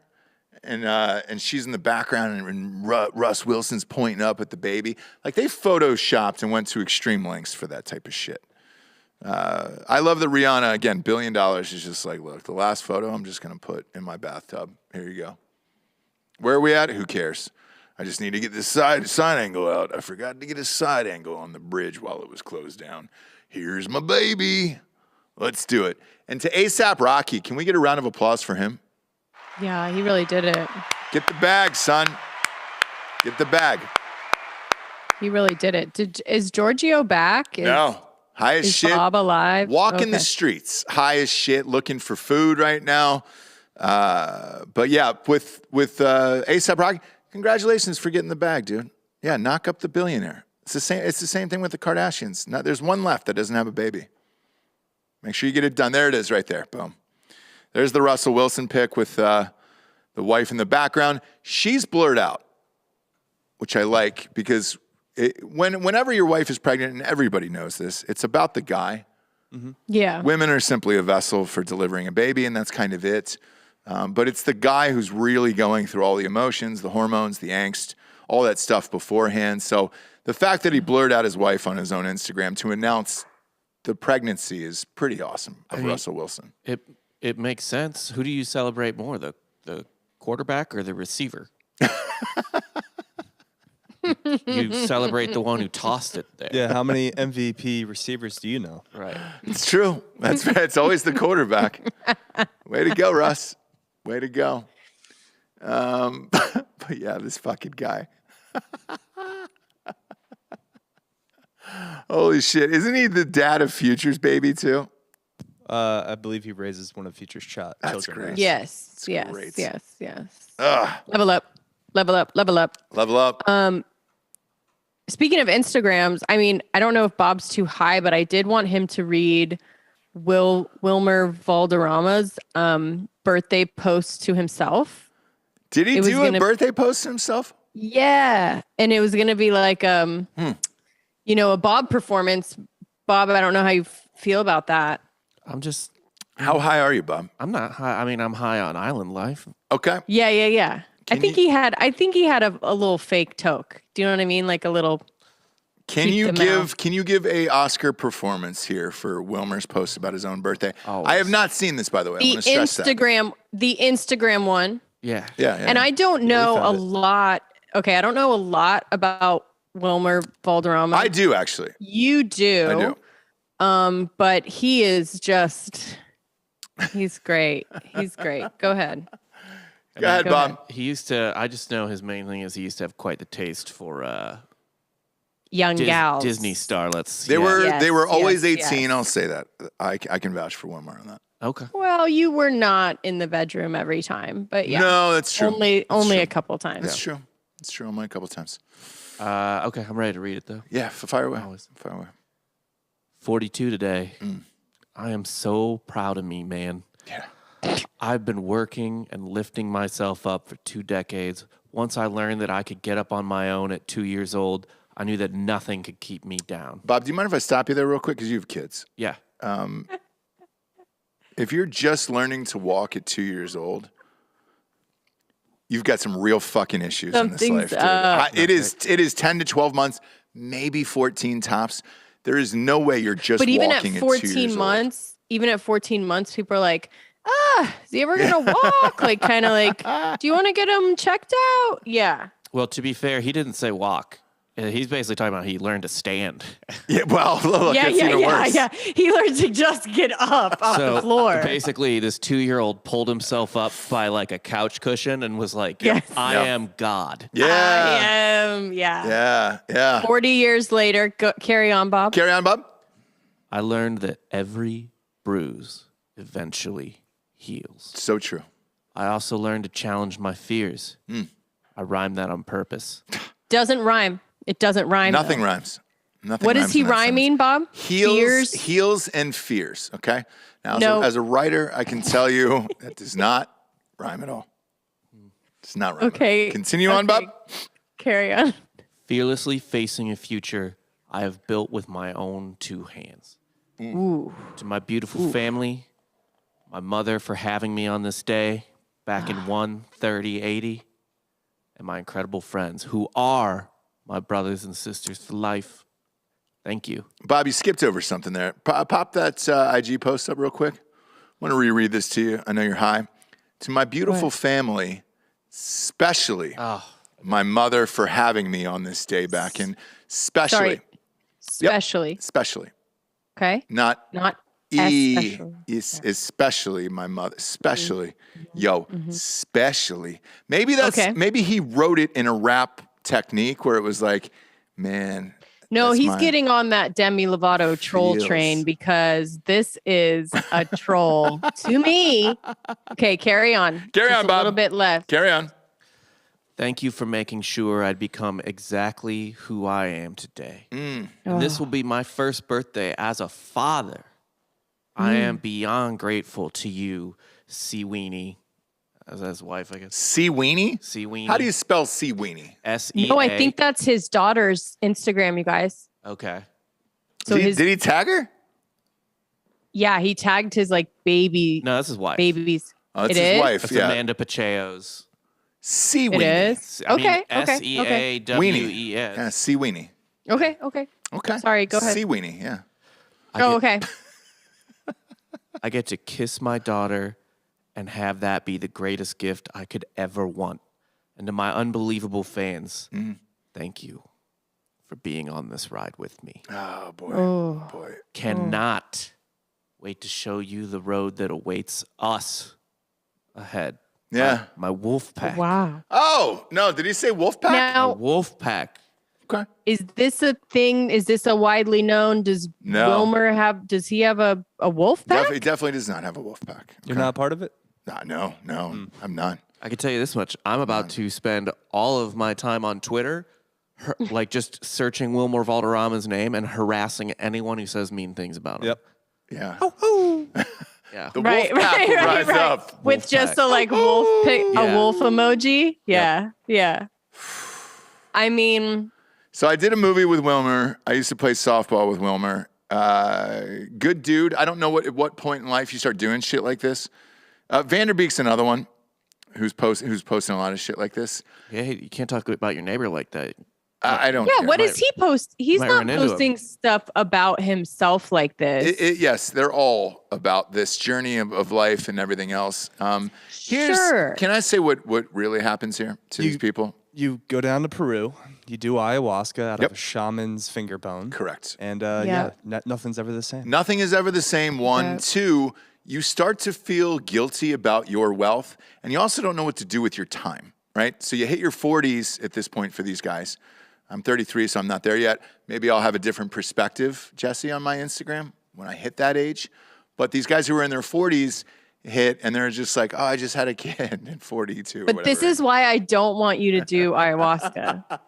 and she's in the background, and Russ Wilson's pointing up at the baby. Like, they photoshopped and went to extreme lengths for that type of shit. I love that Rihanna, again, $1 billion, is just like, look, the last photo I'm just going to put in my bathtub. Here you go. Where are we at? Who cares? I just need to get this side angle out. I forgot to get a side angle on the bridge while it was closed down. Here's my baby. Let's do it. And to A$AP Rocky, can we get a round of applause for him? Yeah, he really did it. Get the bag, son. Get the bag. He really did it. Is Giorgio back? No. High as shit. Is Bob alive? Walking the streets. High as shit. Looking for food right now. But yeah, with A$AP Rocky, congratulations for getting the bag, dude. Yeah, knock up the billionaire. It's the same thing with the Kardashians. There's one left that doesn't have a baby. Make sure you get it done. There it is right there. Boom. There's the Russell Wilson pic with the wife in the background. She's blurred out, which I like because whenever your wife is pregnant, and everybody knows this, it's about the guy. Mm-hmm. Yeah. Women are simply a vessel for delivering a baby, and that's kind of it. But it's the guy who's really going through all the emotions, the hormones, the angst, all that stuff beforehand. So the fact that he blurred out his wife on his own Instagram to announce the pregnancy is pretty awesome of Russell Wilson. It makes sense. Who do you celebrate more, the quarterback or the receiver? You celebrate the one who tossed it there. Yeah, how many MVP receivers do you know? Right. It's true. It's always the quarterback. Way to go, Russ. Way to go. But yeah, this fucking guy. Holy shit. Isn't he the dad of Future's baby too? I believe he raises one of Future's children. That's great. Yes. That's great. Yes. Ugh. Level up. Level up. Speaking of Instagrams, I mean, I don't know if Bob's too high, but I did want him to read Wilmer Valderrama's birthday post to himself. Did he do a birthday post to himself? Yeah. And it was going to be like, a Bob performance. Bob, I don't know how you feel about that. How high are you, Bob? I'm not high. I mean, I'm high on island life. Okay. Yeah. I think he had a little fake toke. Do you know what I mean? Like a little. Can you give a Oscar performance here for Wilmer's post about his own birthday? Always. I have not seen this, by the way. I want to stress that. The Instagram one. Yeah. And I don't know a lot. Okay, I don't know a lot about Wilmer Valderrama. I do actually. You do. I do. But he is just. He's great. Go ahead. Go ahead, Bob. He used to. I just know his main thing is he used to have quite the taste for young gals, Disney starlets. They were always 18. Yes. I'll say that. I can vouch for Wilmer on that. Okay. Well, you were not in the bedroom every time, but yeah. No, that's true. Only a couple times. That's true. It's true. Only a couple times. Okay, I'm ready to read it though. Yeah, fire away. 42 today. I am so proud of me, man. Yeah. I've been working and lifting myself up for 2 decades. Once I learned that I could get up on my own at 2 years old, I knew that nothing could keep me down. Bob, do you mind if I stop you there real quick? Because you have kids. Yeah. If you're just learning to walk at 2 years old, you've got some real fucking issues in this life, dude. It is 10 to 12 months, maybe 14 tops. There is no way you're just walking at 2 years old. But even at 14 months, people are like, is he ever going to walk? Like, kind of like, do you want to get him checked out? Yeah. Well, to be fair, he didn't say walk. He's basically talking about he learned to stand. Yeah, well, look, it's even worse. Yeah. He learned to just get up off the floor. Basically, this 2-year-old pulled himself up by like a couch cushion and was like, I am God. Yeah. I am, Yeah. 40 years later, carry on, Bob. Carry on, Bob. I learned that every bruise eventually heals. So true. I also learned to challenge my fears. I rhymed that on purpose. Doesn't rhyme. It doesn't rhyme. Nothing though. rhymes. Nothing. What rhymes is he in that rhyming, sentence. Bob? Heels and fears. Okay. Now, No. as a writer, I can tell you that does not rhyme at all. It's not rhyme. Okay. Continue on, Bob. Carry on. Fearlessly facing a future I have built with my own 2 hands. Ooh. To my beautiful family, my mother for having me on this day back in 1/30/80, and my incredible friends who are my brothers and sisters for life. Thank you. Bob, you skipped over something there. Pop that IG post up real quick. I want to reread this to you. I know you're high. To my beautiful family, especially my mother for having me on this day back in, Sorry. Especially. Yep, especially. Okay. Not especially. Especially my mother. Especially. Especially. Maybe that's, maybe he wrote it in a rap technique where it was like, man. No, he's getting on that Demi Lovato troll train because this is a troll to me. Okay, carry on. Carry on, Bob. A little bit left. Carry on. Thank you for making sure I'd become exactly who I am today. And this will be my first birthday as a father. I am beyond grateful to you, C. Weenie. As his wife, I guess. C. Weenie? C. Weenie. How do you spell C. Weenie? S-E-A. No, I think that's his daughter's Instagram, you guys. Okay. So did he tag her? Yeah, he tagged his like baby. No, that's his wife. Babies. Oh, that's his wife. That's yeah. Amanda Pacheco's. C. Weenie. It is? I mean, Okay. S-E-A-W-E-S. Yeah, C. Weenie. Okay. Okay. Sorry, go ahead. C. Weenie, yeah. Okay. I get to kiss my daughter and have that be the greatest gift I could ever want. And to my unbelievable fans, thank you for being on this ride with me. Oh, boy. Boy. Cannot wait to show you the road that awaits us ahead. Yeah. My wolf pack. Wow. Oh, no. Did he say wolf pack? My Now, wolf pack. Okay. is this a thing? Is this a widely known? Does Wilmer have? Does he have a wolf pack? He definitely does not have a wolf pack. You're not part of it? No, I'm not. I can tell you this much. I'm about to spend all of my time on Twitter, like just searching Wilmer Valderrama's name and harassing anyone who says mean things about him. Yep. Yeah. Yeah. The wolf pack will rise up. With Wolf just pack. a like wolf pic, Yeah. a wolf emoji. Yeah. I mean, So I did a movie with Wilmer. I used to play softball with Wilmer. Good dude. I don't know at what point in life you start doing shit like this. Vanderbeek's another one who's posting a lot of shit like this. Yeah, you can't talk about your neighbor like that. I don't yeah. care. What does he post? He's might not run into posting stuff about himself like this. Yes, they're all about this journey of life and everything else. Sure. Can I say what really happens here to these people? You go down to Peru, you do ayahuasca out Yep. of a shaman's finger bone. Correct. And nothing's ever the same. Nothing is ever the same. One, Yeah. two, you start to feel guilty about your wealth, and you also don't know what to do with your time, right? So you hit your 40s at this point for these guys. I'm 33, so I'm not there yet. Maybe I'll have a different perspective, Jesse, on my Instagram when I hit that age. But these guys who are in their 40s hit, and they're just like, oh, I just had a kid at 42. But this is why I don't want you to do ayahuasca.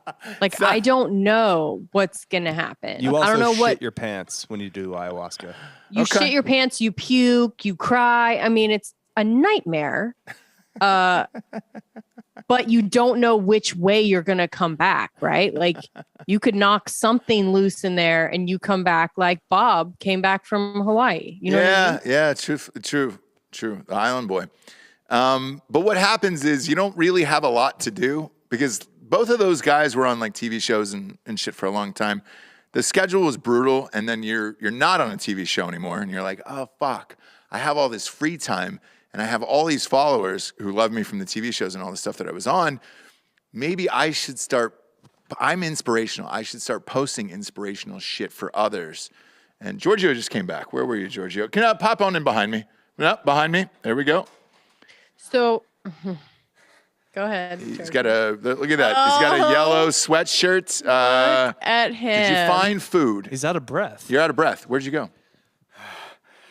Like, I don't know what's going to happen. You also I don't know shit your pants when you do ayahuasca. You Okay. shit your pants, you puke, you cry. I mean, it's a nightmare. But you don't know which way you're going to come back, right? Like, you could knock something loose in there and you come back like Bob came back from Hawaii. You know what I mean? Yeah, true. The island boy. But what happens is you don't really have a lot to do because both of those guys were on like TV shows and shit for a long time. The schedule was brutal, and then you're not on a TV show anymore, and you're like, oh fuck, I have all this free time, and I have all these followers who love me from the TV shows and all the stuff that I was on. Maybe I should start. I'm inspirational. I should start posting inspirational shit for others. And Giorgio just came back. Where were you, Giorgio? Can I pop on in behind me? No, behind me. There we go. So, go ahead. He's got look at that. He's got a yellow sweatshirt. At him. Did you find food? He's out of breath. You're out of breath. Where'd you go?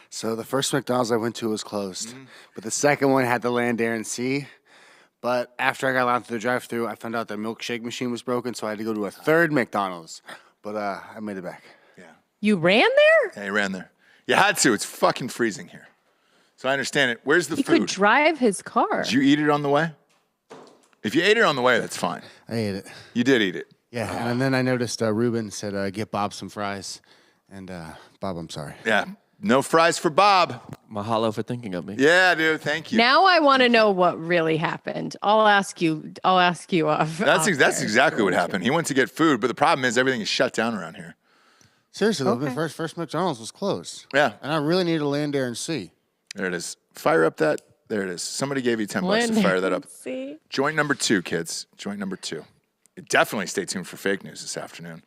So the first McDonald's I went to was closed, but the second one had the land, air, and sea. But after I got allowed through the drive-thru, I found out the milkshake machine was broken, so I had to go to a third McDonald's. But I made it back. Yeah. You ran there? Yeah, he ran there. You had to. It's fucking freezing here. So I understand it. Where's the He food? could drive his car. Did you eat it on the way? If you ate it on the way, that's fine. I ate it. You did eat it. Yeah, and then I noticed Ruben said, get Bob some fries. And Bob, I'm sorry. Yeah. No fries for Bob. Mahalo for thinking of me. Yeah, dude. Thank you. Now I want to know what really happened. I'll ask you off. That's off that's there. exactly what happened. He went to get food, but the problem is everything is shut down around here. Seriously, though, Okay. the first McDonald's was closed. Yeah. And I really need to land, air, and sea. There it is. Fire up that. There it is. Somebody gave you $10 to fire that up. See? Joint number 2, kids. Joint number 2. Definitely stay tuned for fake news this afternoon.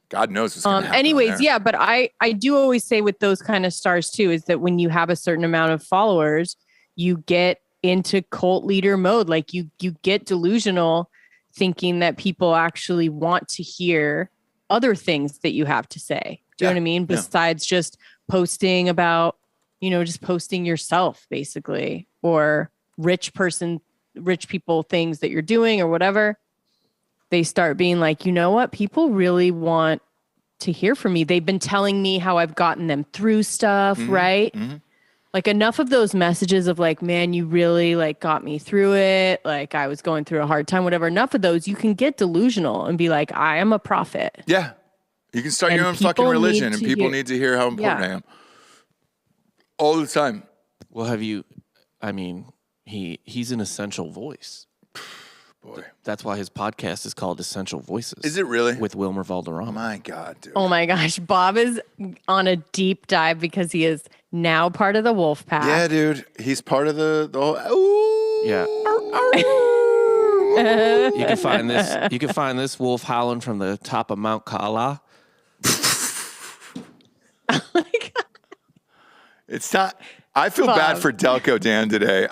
God knows what's going to happen. Anyways, there. yeah, but I do always say with those kind of stars too, is that when you have a certain amount of followers, you get into cult leader mode. Like you get delusional thinking that people actually want to hear other things that you have to say. Do you know what I mean? Besides just posting about, just posting yourself basically, or rich people things that you're doing or whatever. They start being like, you know what? People really want to hear from me. They've been telling me how I've gotten them through stuff, right? Mm-hmm. Like enough of those messages of like, man, you really like got me through it. Like I was going through a hard time, whatever. Enough of those, you can get delusional and be like, I am a prophet. Yeah. You can start And your own fucking people religion, need and to people hear- need to hear how important I am. All the time. Well, he's an essential voice. Boy. That's why his podcast is called Essential Voices. Is it really? With Wilmer Valderrama. My God, dude. Oh my gosh. Bob is on a deep dive because he is now part of the wolf pack. Yeah, dude. He's part of the whole. Ooh. Yeah. You can find this wolf howling from the top of Mount Kala. Oh my God. It's not. I feel bad for Delco Dan today.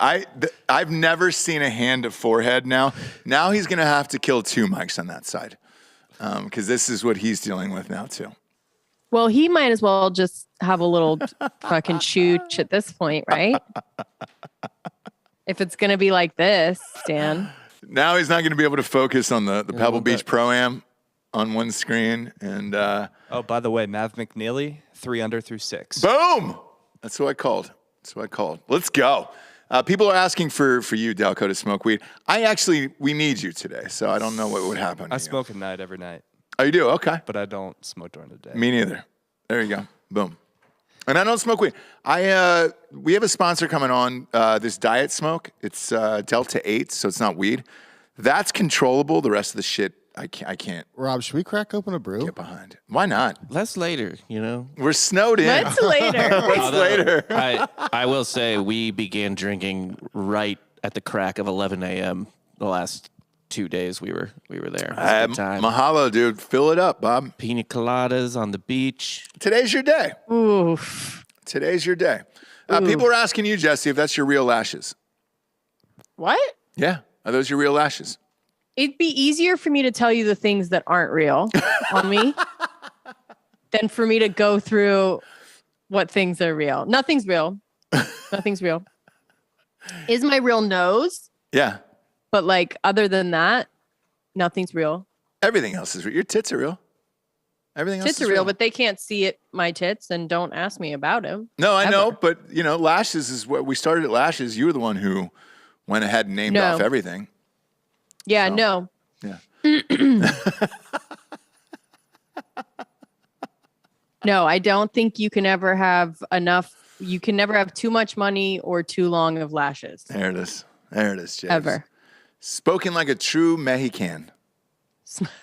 I've never seen a hand of forehead now. Now he's going to have to kill 2 mics on that side because this is what he's dealing with now too. Well, he might as well just have a little fucking chooch at this point, right? If it's going to be like this, Dan. Now he's not going to be able to focus on the Pebble Beach Pro-Am on one screen. And Oh, by the way, Mav McNeely, 3 under through 6. boom! That's who I called. Let's go. People are asking for you, Delco, to smoke weed. We need you today, so I don't know what would happen. I smoke at night every night, Oh, you do? Okay. but I don't smoke during the day. Me neither. There you go. Boom. And I don't smoke weed. We have a sponsor coming on, this diet smoke. It's Delta 8, so it's not weed. That's controllable. The rest of the shit, I can't Rob, should we crack open a brew? get behind. Why not? That's later, We're snowed in. That's later. What's later? I will say we began drinking right at the crack of 11 a.m. the last 2 days we were there. It was a good time. Mahalo, dude. Fill it up, Bob. Pina coladas on the beach. Today's your day. Oof. Today's your day. People are asking you, Jesse, if that's your real lashes. What? Yeah. Are those your real lashes? It'd be easier for me to tell you the things that aren't real on me than for me to go through what things are real. Nothing's real. Nothing's real. Is my real nose? Yeah. But like other than that, nothing's real. Everything else is real. Your tits are real. Everything else Tits is are real, but they can't see it, my tits, and don't ask me about them. No, I ever. know, but lashes is what we started at lashes. You were the one who went ahead and named off everything. Yeah, So, no. Yeah. No, I don't think you can ever have enough. You can never have too much money or too long of lashes. There it is. There it is, James. Ever. Spoken like a true Mexican.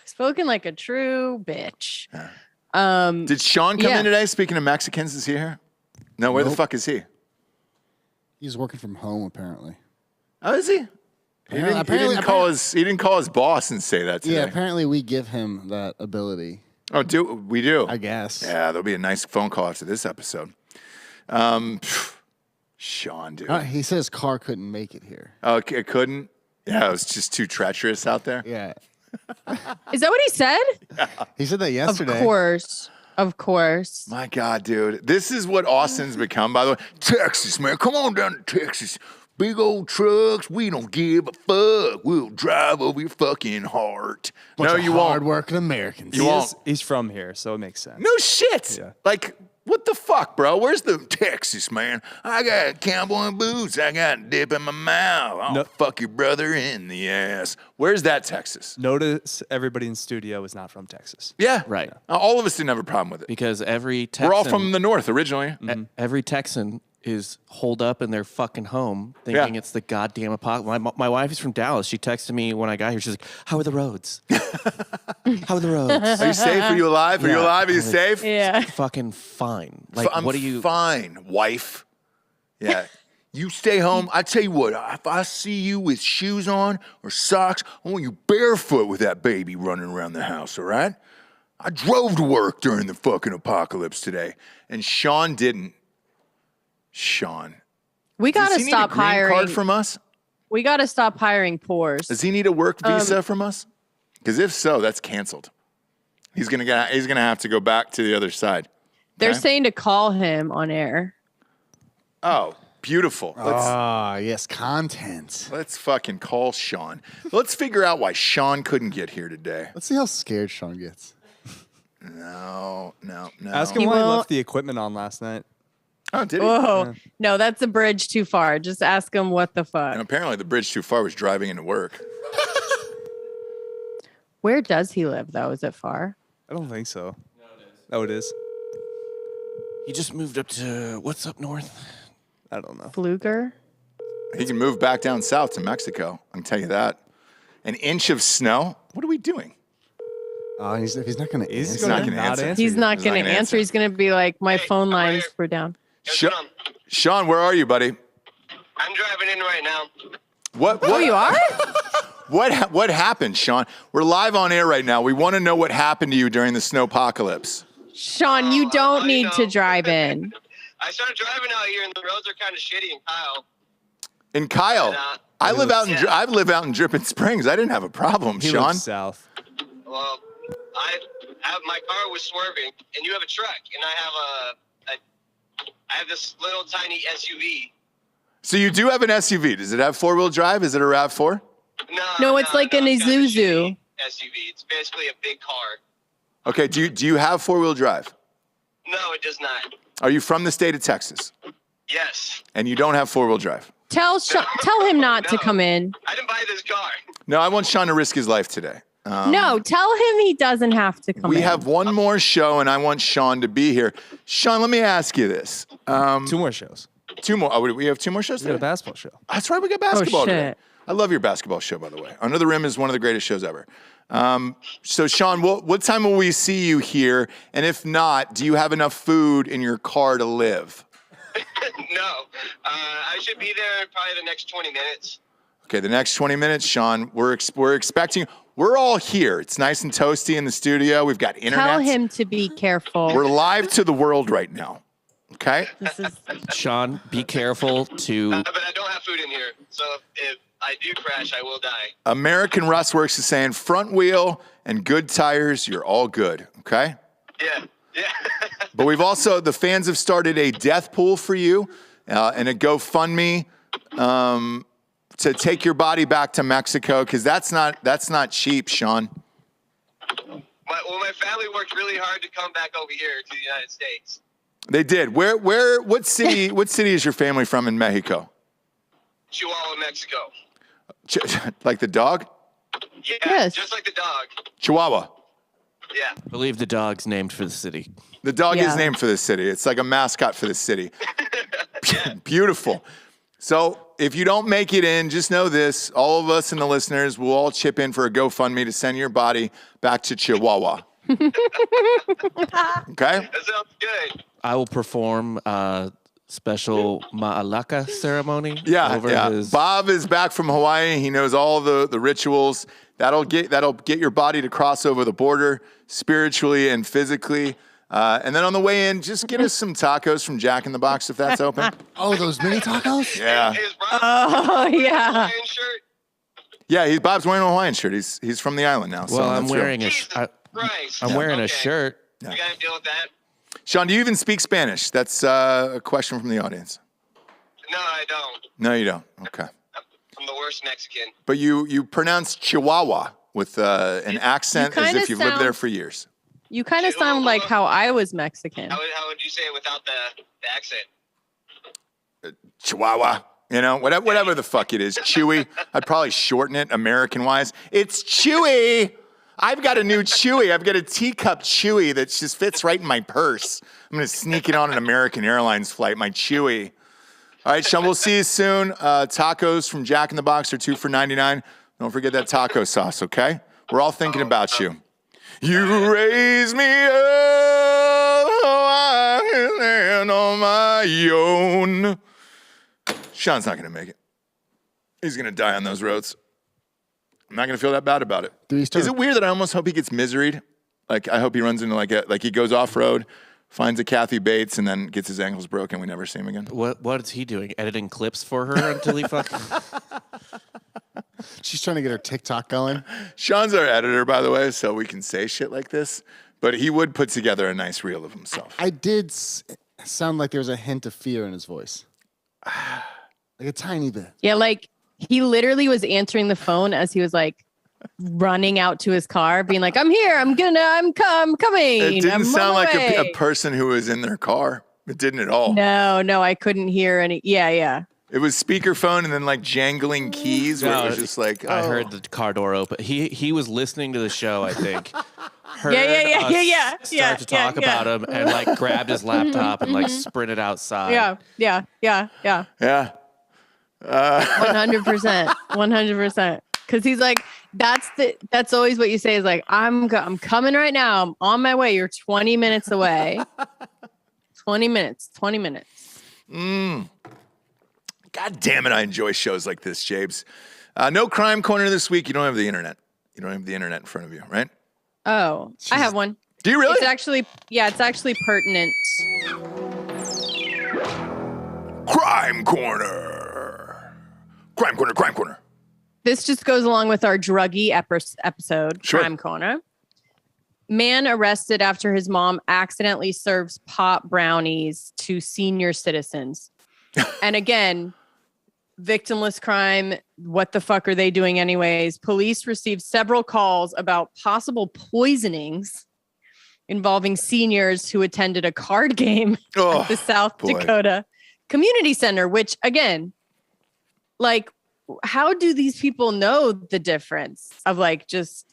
Spoken like a true bitch. Did Shawn come yeah. in today? Speaking of Mexicans, is he here? No, where the Nope. fuck is he? He's working from home, apparently. Oh, is he? He didn't call his boss and say that today. Yeah, apparently we give him that ability. Oh, we do? I guess. Yeah, there'll be a nice phone call after this episode. Shawn, dude. He said his car couldn't make it here. Oh, it couldn't? Yeah, it was just too treacherous out there. Yeah. Is that what he said? He said that yesterday. Of course. Of course. My God, dude. This is what Austin's become, by the way. Texas, man. Come on down to Texas. Big old trucks. We don't give a fuck. We'll drive over your fucking heart. No, you won't. Hard-working Americans. You won't. He's from here, so it makes sense. No shit. Yeah. Like, what the fuck, bro? Where's the Texas, man? I got cowboy boots. I got dip in my mouth. I'll fuck your brother in the ass. Where's that Texas? Notice everybody in studio is not from Texas. Yeah. Right. All of us didn't have a problem with it. Because every Texan, We're all from the north originally. every Texan is holed up in their fucking home thinking it's the goddamn apocalypse. My wife is from Dallas. She texted me when I got here. She's like, how are the roads? How are the roads? Are you safe? Are you alive? Are you alive? Are you safe? Yeah. Fucking fine. Like, I'm what are you? fine, wife. Yeah. You stay home. I tell you what, if I see you with shoes on or socks, I want you barefoot with that baby running around the house, all right? I drove to work during the fucking apocalypse today, and Shawn didn't. Shawn. We got to Does he stop need a green hiring. card from us? We got to stop hiring pores. Does he need a work visa from us? Because if so, that's canceled. He's gonna have to go back to the other side. They're Okay? saying to call him on air. Oh, beautiful. Yes, content. Let's fucking call Shawn. Let's figure out why Shawn couldn't get here today. Let's see how scared Shawn gets. No. Ask him He why he won't- left the equipment on last night. Oh, did he? Whoa. No, that's a bridge too far. Just ask him what the And fuck. apparently the bridge too far was driving into work. Where does he live, though? Is it far? I don't think so. No, it is. Oh, it is? He just moved up to what's up north? I don't know. Fluger? He can move back down south to Mexico. I can tell you that. An inch of snow? What are we doing? He's not going to He's not gonna gonna answer. He's not He's going not to gonna answer. He's going to be like, my phone lines were down. Shawn, where are you, buddy? I'm driving in right now. What Oh, you are? What happened, Shawn? We're live on air right now. We want to know what happened to you during the snowpocalypse. Sean, you don't I need to know. drive in. I started driving out here, and the roads are kind of shitty in Kyle. And Kyle, And, I live out in yeah. I live out in Dripping Springs. I didn't have a problem, He Shawn. lives south. Well, my car was swerving, and you have a truck, and I have this little tiny SUV. So you do have an SUV. Does it have 4-wheel drive? Is it a RAV4? No, it's like an it's kind of a Isuzu. shitty SUV. It's basically a big car. Okay, do you have 4-wheel drive? No, it does not. Are you from the state of Texas? Yes. And you don't have 4-wheel drive? Tell him not to No. come in. I didn't buy this car. No, I want Shawn to risk his life today. No, tell him he doesn't have to come in. We have one more show, and I want Shawn to be here. Shawn, let me ask you this. 2 more shows. 2 more. Oh, we have 2 more shows We got a today? basketball show. That's right, we got basketball today. shit. I love your basketball show, by the way. Under the Rim is one of the greatest shows ever. So, Shawn, what time will we see you here? And if not, do you have enough food in your car to live? No. I should be there probably the next 20 minutes. Okay, the next 20 minutes, Shawn, we're expecting. We're all here. It's nice and toasty in the studio. We've got internet. Tell him to be careful. We're live to the world right now. Okay? This is Shawn, be careful to. But I don't have food in here, so if I do crash, I will die. American Rustworks is saying front wheel and good tires, you're all good. Okay? Yeah. But we've also, the fans have started a death pool for you and a GoFundMe to take your body back to Mexico, because that's not cheap, Shawn. My family worked really hard to come back over here to the United States. They did. What city is your family from in Mexico? Chihuahua, Mexico. Like the dog? Yeah, Yes. just like the dog. Chihuahua. Yeah. I believe the dog's named for the city. The dog is Yeah. named for the city. It's like a mascot for the city. Beautiful. So if you don't make it in, just know this. All of us and the listeners will all chip in for a GoFundMe to send your body back to Chihuahua. Okay? That sounds good. I will perform a special ma'alaka ceremony. Yeah, over yeah. his. Bob is back from Hawaii. He knows all the rituals. That'll get your body to cross over the border spiritually and physically. And then on the way in, just get us some tacos from Jack in the Box if that's open. Oh, those mini tacos? Yeah. Is Rob Oh yeah. Hawaiian shirt? Yeah, Bob's wearing a Hawaiian shirt. He's from the island now. So Well, I'm let's go. wearing a. Jesus Christ. I'm wearing a Okay. shirt. We got to deal with that. Shawn, do you even speak Spanish? That's a question from the audience. No, I don't. No, you don't. Okay. I'm the worst Mexican. But you pronounce Chihuahua with an accent as if you've lived there for years. You kind of sound like how I was Mexican. How would you say it without the accent? Chihuahua. You know, whatever the fuck it is. Chewy. I'd probably shorten it American-wise. It's Chewy. I've got a new Chewy. I've got a teacup Chewy that just fits right in my purse. I'm going to sneak it on an American Airlines flight, my Chewy. All right, Shawn, we'll see you soon. Tacos from Jack in the Box are 2 for $99. Don't forget that taco sauce, okay? We're all thinking about you. You raise me up, I can stand on my own. Shawn's not going to make it. He's going to die on those roads. I'm not going to feel that bad about it. Is it weird that I almost hope he gets miseried? Like, I hope he runs into like he goes off-road, finds a Kathy Bates, and then gets his ankles broken. We never see him again. What is he doing? Editing clips for her until he fucking... She's trying to get her TikTok going. Shawn's our editor, by the way, so we can say shit like this. But he would put together a nice reel of himself. I did sound like there was a hint of fear in his voice. Like a tiny bit. Yeah, like he literally was answering the phone as he was like running out to his car, being like, "I'm here. I'm coming. It didn't sound like a person who was in their car. It didn't at all. No, I couldn't hear any. Yeah. It was speakerphone and then like jangling keys where it was just like, I heard the car door open. He was listening to the show, I think. Heard Yeah. Start to talk about him and like grabbed his laptop and like sprinted outside. Yeah. 100%. Because he's like, that's always what you say is like, I'm coming right now. I'm on my way. You're 20 minutes away. 20 minutes. God damn it, I enjoy shows like this, Jabes. No Crime Corner this week. You don't have the internet. You don't have the internet in front of you, right? Oh, I have one. Do you really? It's actually pertinent. Crime Corner. Crime Corner. This just goes along with our druggy episode, Sure. Crime Corner. Man arrested after his mom accidentally serves pot brownies to senior citizens. And again, victimless crime. What the fuck are they doing anyways? Police received several calls about possible poisonings involving seniors who attended a card game at the South Dakota Community Center, which again, like, how do these people know the difference of like just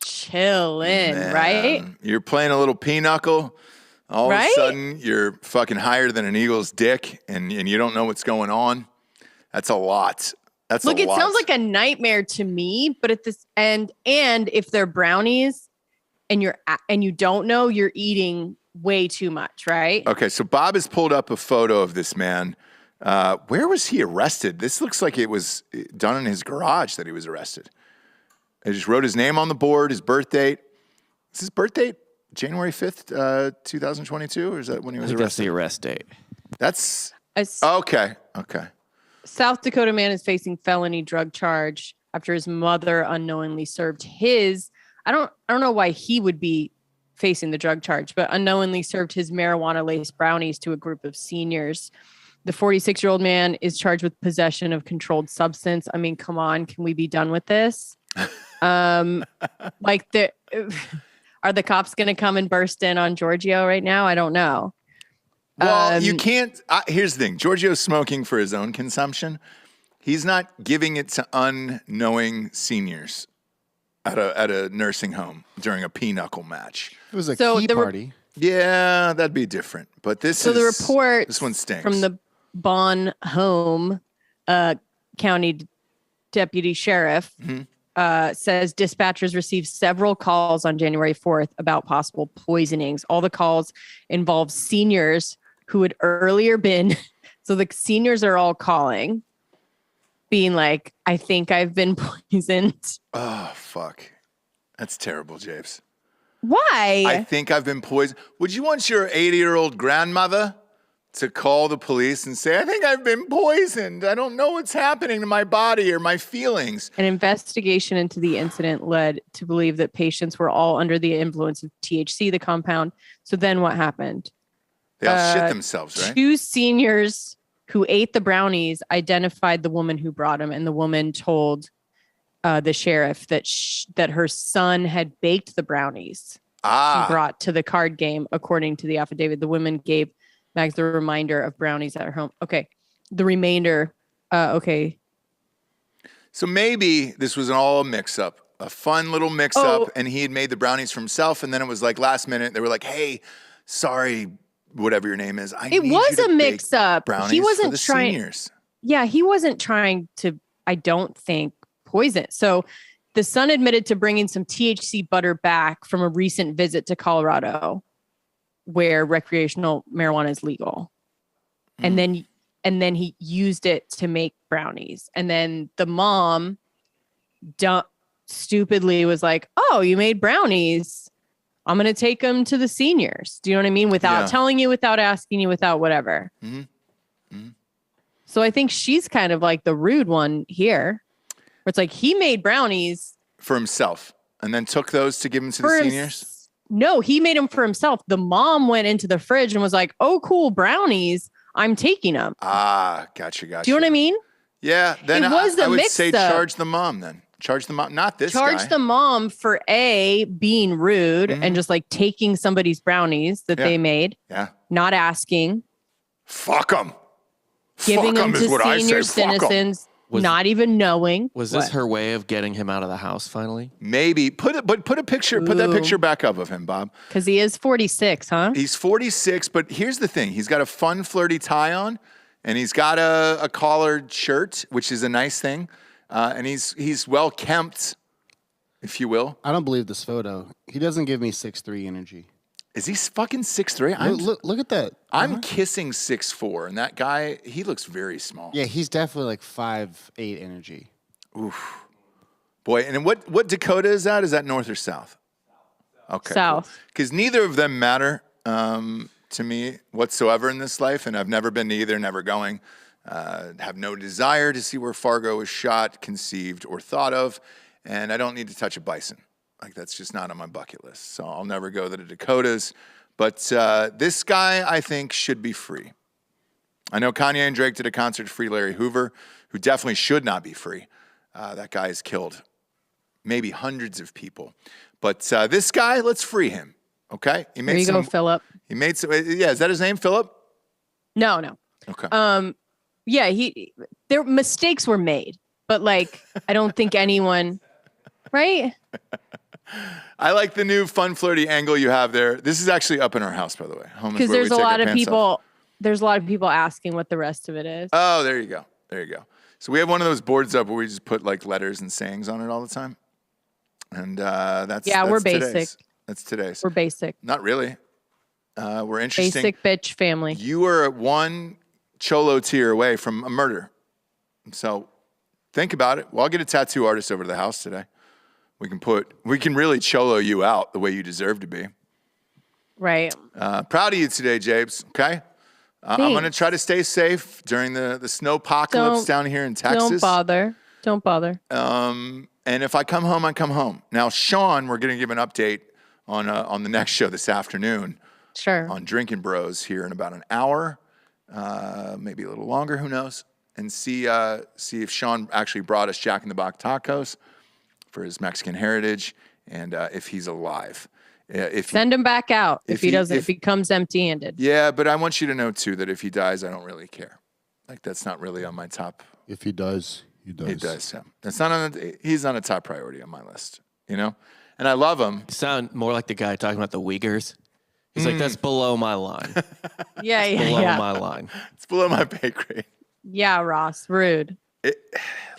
chilling, right? You're playing a little pinochle. All of a sudden, you're fucking higher than an eagle's dick, and you don't know what's going on. That's a lot. Look, it sounds like a nightmare to me, but at this and if they're brownies and you don't know, you're eating way too much, right? Okay, so Bob has pulled up a photo of this man. Where was he arrested? This looks like it was done in his garage that he was arrested. I just wrote his name on the board, his birth date. Is his birth date January 5th, 2022? Or is that when he was arrested? That's the arrest date. That's okay. South Dakota man is facing felony drug charge after his mother unknowingly served his. I don't know why he would be facing the drug charge, but unknowingly served his marijuana-laced brownies to a group of seniors. The 46-year-old man is charged with possession of controlled substance. I mean, come on, can we be done with this? Like, are the cops going to come and burst in on Giorgio right now? I don't know. Well, you can't. Here's the thing. Giorgio's smoking for his own consumption. He's not giving it to unknowing seniors at a nursing home during a pinochle match. It was a key party. Yeah, that'd be different. But the report this one stinks. From the Bon Home County Deputy Sheriff says dispatchers received several calls on January 4th about possible poisonings. All the calls involve seniors who had earlier been. So the seniors are all calling, being like, I think I've been poisoned. Oh, fuck. That's terrible, James. Why? I think I've been poisoned. Would you want your 80-year-old grandmother to call the police and say, I think I've been poisoned. I don't know what's happening to my body or my feelings. An investigation into the incident led to believe that patients were all under the influence of THC, the compound. So then what happened? They all shit themselves, right? 2 seniors who ate the brownies identified the woman who brought them, and the woman told the sheriff that her son had baked the brownies she brought to the card game. According to the affidavit, the woman gave Mags the reminder of brownies at her home. Okay. The remainder. Okay. So maybe this was all a mix-up, a fun little mix-up, and he had made the brownies for himself, and then it was like last minute, they were like, hey, sorry, whatever your name is. It was a mix-up. He wasn't trying. Seniors. Yeah, he wasn't trying to, I don't think, poison. So the son admitted to bringing some THC butter back from a recent visit to Colorado, where recreational marijuana is legal. And then he used it to make brownies. And then the mom stupidly was like, oh, you made brownies. I'm going to take them to the seniors. Do you know what I mean? Without telling you, without asking you, without whatever. Mm-hmm. Mm-hmm. So I think she's kind of like the rude one here. Where it's like he made brownies. For himself. And then took those to give them to the seniors? No, he made them for himself. The mom went into the fridge and was like, oh, cool, brownies. I'm taking them. Gotcha. Do you know what I mean? Yeah. Then I would say charge the mom then. Charge the mom, not this guy. Charge the mom for being rude and just like taking somebody's brownies that they made. Yeah. Not asking. Fuck them. Giving them to senior citizens. Not even knowing. Was this her way of getting him out of the house finally? Maybe. Put that picture back up of him, Bob. Because he is 46, huh? He's 46, but here's the thing. He's got a fun, flirty tie on, and he's got a collared shirt, which is a nice thing. And he's well kempt, if you will. I don't believe this photo. He doesn't give me 6'3" energy. Is he fucking 6'3"? Look at that. I'm kissing 6'4", and that guy, he looks very small. Yeah, he's definitely like 5'8" energy. Oof. Boy, and what Dakota is that? Is that north or south? Okay. South. Because neither of them matter to me whatsoever in this life, and I've never been to either, never going. Have no desire to see where Fargo was shot, conceived, or thought of, and I don't need to touch a bison. Like, that's just not on my bucket list. So I'll never go to the Dakotas. But this guy, I think, should be free. I know Kanye and Drake did a concert to free Larry Hoover, who definitely should not be free. That guy has killed maybe hundreds of people. But this guy, let's free him. Okay? There you go, Philip. He made some. Yeah, is that his name, Philip? No. Okay. Yeah, their mistakes were made. But, like, I don't think anyone... Right? I like the new fun, flirty angle you have there. This is actually up in our house, by the way. Because there's a lot of people. There's a lot of people asking what the rest of it is. Oh, there you go. So we have one of those boards up where we just put like letters and sayings on it all the time, and that's we're basic. That's today's. We're basic. Not really. We're interesting. Basic bitch family. You are one cholo tier away from a murder. So think about it. Well, I'll get a tattoo artist over to the house today. We can really cholo you out the way you deserve to be. Right. Proud of you today, Jabes. Okay. I'm going to try to stay safe during the snowpocalypse down here in Texas. Don't bother. And if I come home, I come home. Now, Shawn, we're going to give an update on the next show this afternoon. Sure. On Drinkin' Bros here in about an hour, maybe a little longer. Who knows? And see if Shawn actually brought us Jack in the Box tacos for his Mexican heritage, and if he's alive. Send him back out if he comes empty-handed. Yeah, but I want you to know too that if he dies, I don't really care. Like, that's not really on my top. If he does, he does. He does. Yeah. That's not he's not a top priority on my list. You know, and I love him. You sound more like the guy talking about the Uyghurs. He's like, that's below my line. Below my line. It's below my pay grade. Yeah, Ross, rude.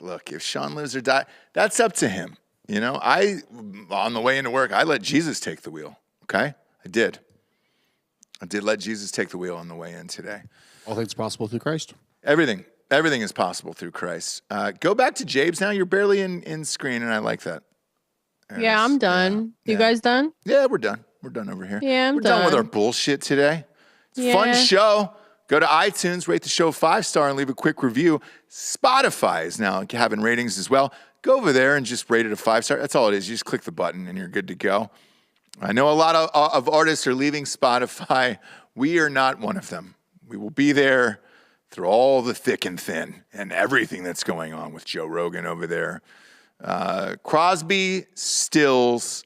Look, if Shawn lives or dies, that's up to him. You know, on the way into work, I let Jesus take the wheel. Okay? I did let Jesus take the wheel on the way in today. All things possible through Christ. Everything is possible through Christ. Go back to Jabes now. You're barely in screen, and I like that. Yeah, I'm done. You guys done? Yeah, we're done. We're done over here. Yeah, we're done with our bullshit today. It's a fun show. Go to iTunes, rate the show 5-star, and leave a quick review. Spotify is now having ratings as well. Go over there and just rate it a 5-star. That's all it is. You just click the button and you're good to go. I know a lot of artists are leaving Spotify. We are not one of them. We will be there through all the thick and thin and everything that's going on with Joe Rogan over there. Crosby, Stills,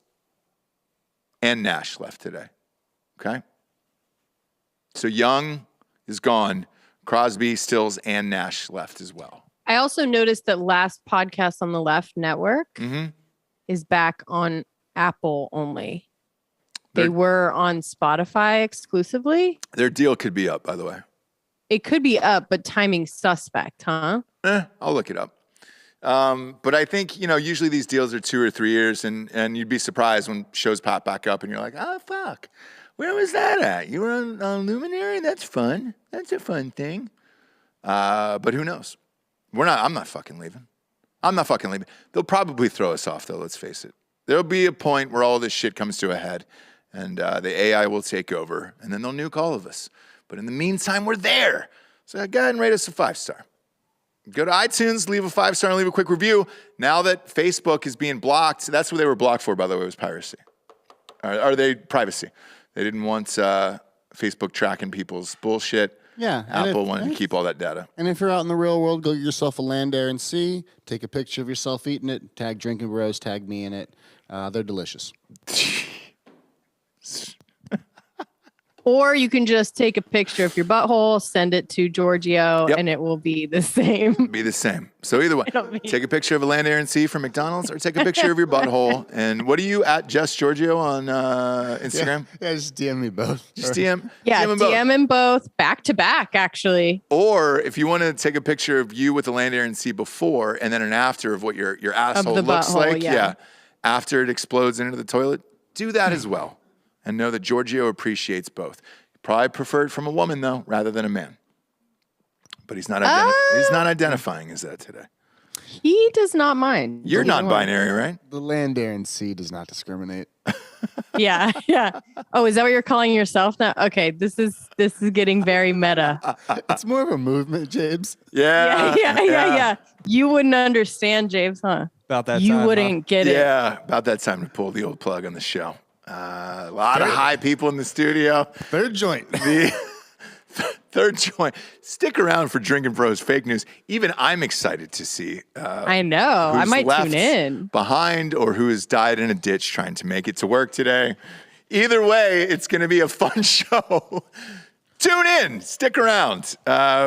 and Nash left today. Okay? So Young is gone. Crosby, Stills, and Nash left as well. I also noticed that Last Podcast on the Left network is back on Apple only. They were on Spotify exclusively. Their deal could be up, by the way. It could be up, but timing suspect, huh? I'll look it up. But I think, usually these deals are 2 or 3 years, and you'd be surprised when shows pop back up and you're like, oh, fuck. Where was that at? You were on Luminary? That's fun. That's a fun thing. But who knows? I'm not fucking leaving. They'll probably throw us off, though, let's face it. There'll be a point where all this shit comes to a head, and the AI will take over, and then they'll nuke all of us. But in the meantime, we're there. So go ahead and rate us a 5-star. Go to iTunes, leave a 5-star, and leave a quick review. Now that Facebook is being blocked, that's what they were blocked for, by the way, was piracy. Or privacy. They didn't want Facebook tracking people's bullshit. Yeah. Apple wanted to keep all that data. And if you're out in the real world, go get yourself a land, air, and sea. Take a picture of yourself eating it. Tag Drinkin' Bros. Tag me in it. They're delicious. Or you can just take a picture of your butthole, send it to Giorgio, and it will be the same. Be the same. So either way, take a picture of a land, air, and sea from McDonald's, or take a picture of your butthole. And what are you at, Just Giorgio on Instagram? Yeah, just DM me both. Just DM. Yeah, DM them both back to back, actually. Or if you want to take a picture of you with the land, air, and sea before, and then an after of what your asshole looks butthole, like, yeah, after it explodes into the toilet, do that as well. And know that Giorgio appreciates both. He probably preferred from a woman, though, rather than a man. But he's not identifying as that today. He does not mind. You're non-binary, right? The land, air, and sea does not discriminate. Yeah. Oh, is that what you're calling yourself now? Okay, this is getting very meta. It's more of a movement, James. Yeah. You wouldn't understand, James, huh? About that you time, wouldn't get it. Yeah, about that time to pull the old plug on the show. A lot of high people in the studio. Third joint. The third joint. Stick around for Drinkin' Bros fake news. Even I'm excited to see. I know. I might tune in. Behind or who has died in a ditch trying to make it to work today. Either way, it's going to be a fun show. Tune in. Stick around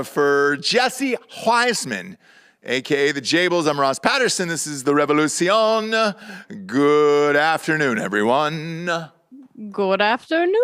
for Jesse Weissman, a.k.a. the Jables. I'm Ross Patterson. This is The Revolution. Good afternoon, everyone. Good afternoon.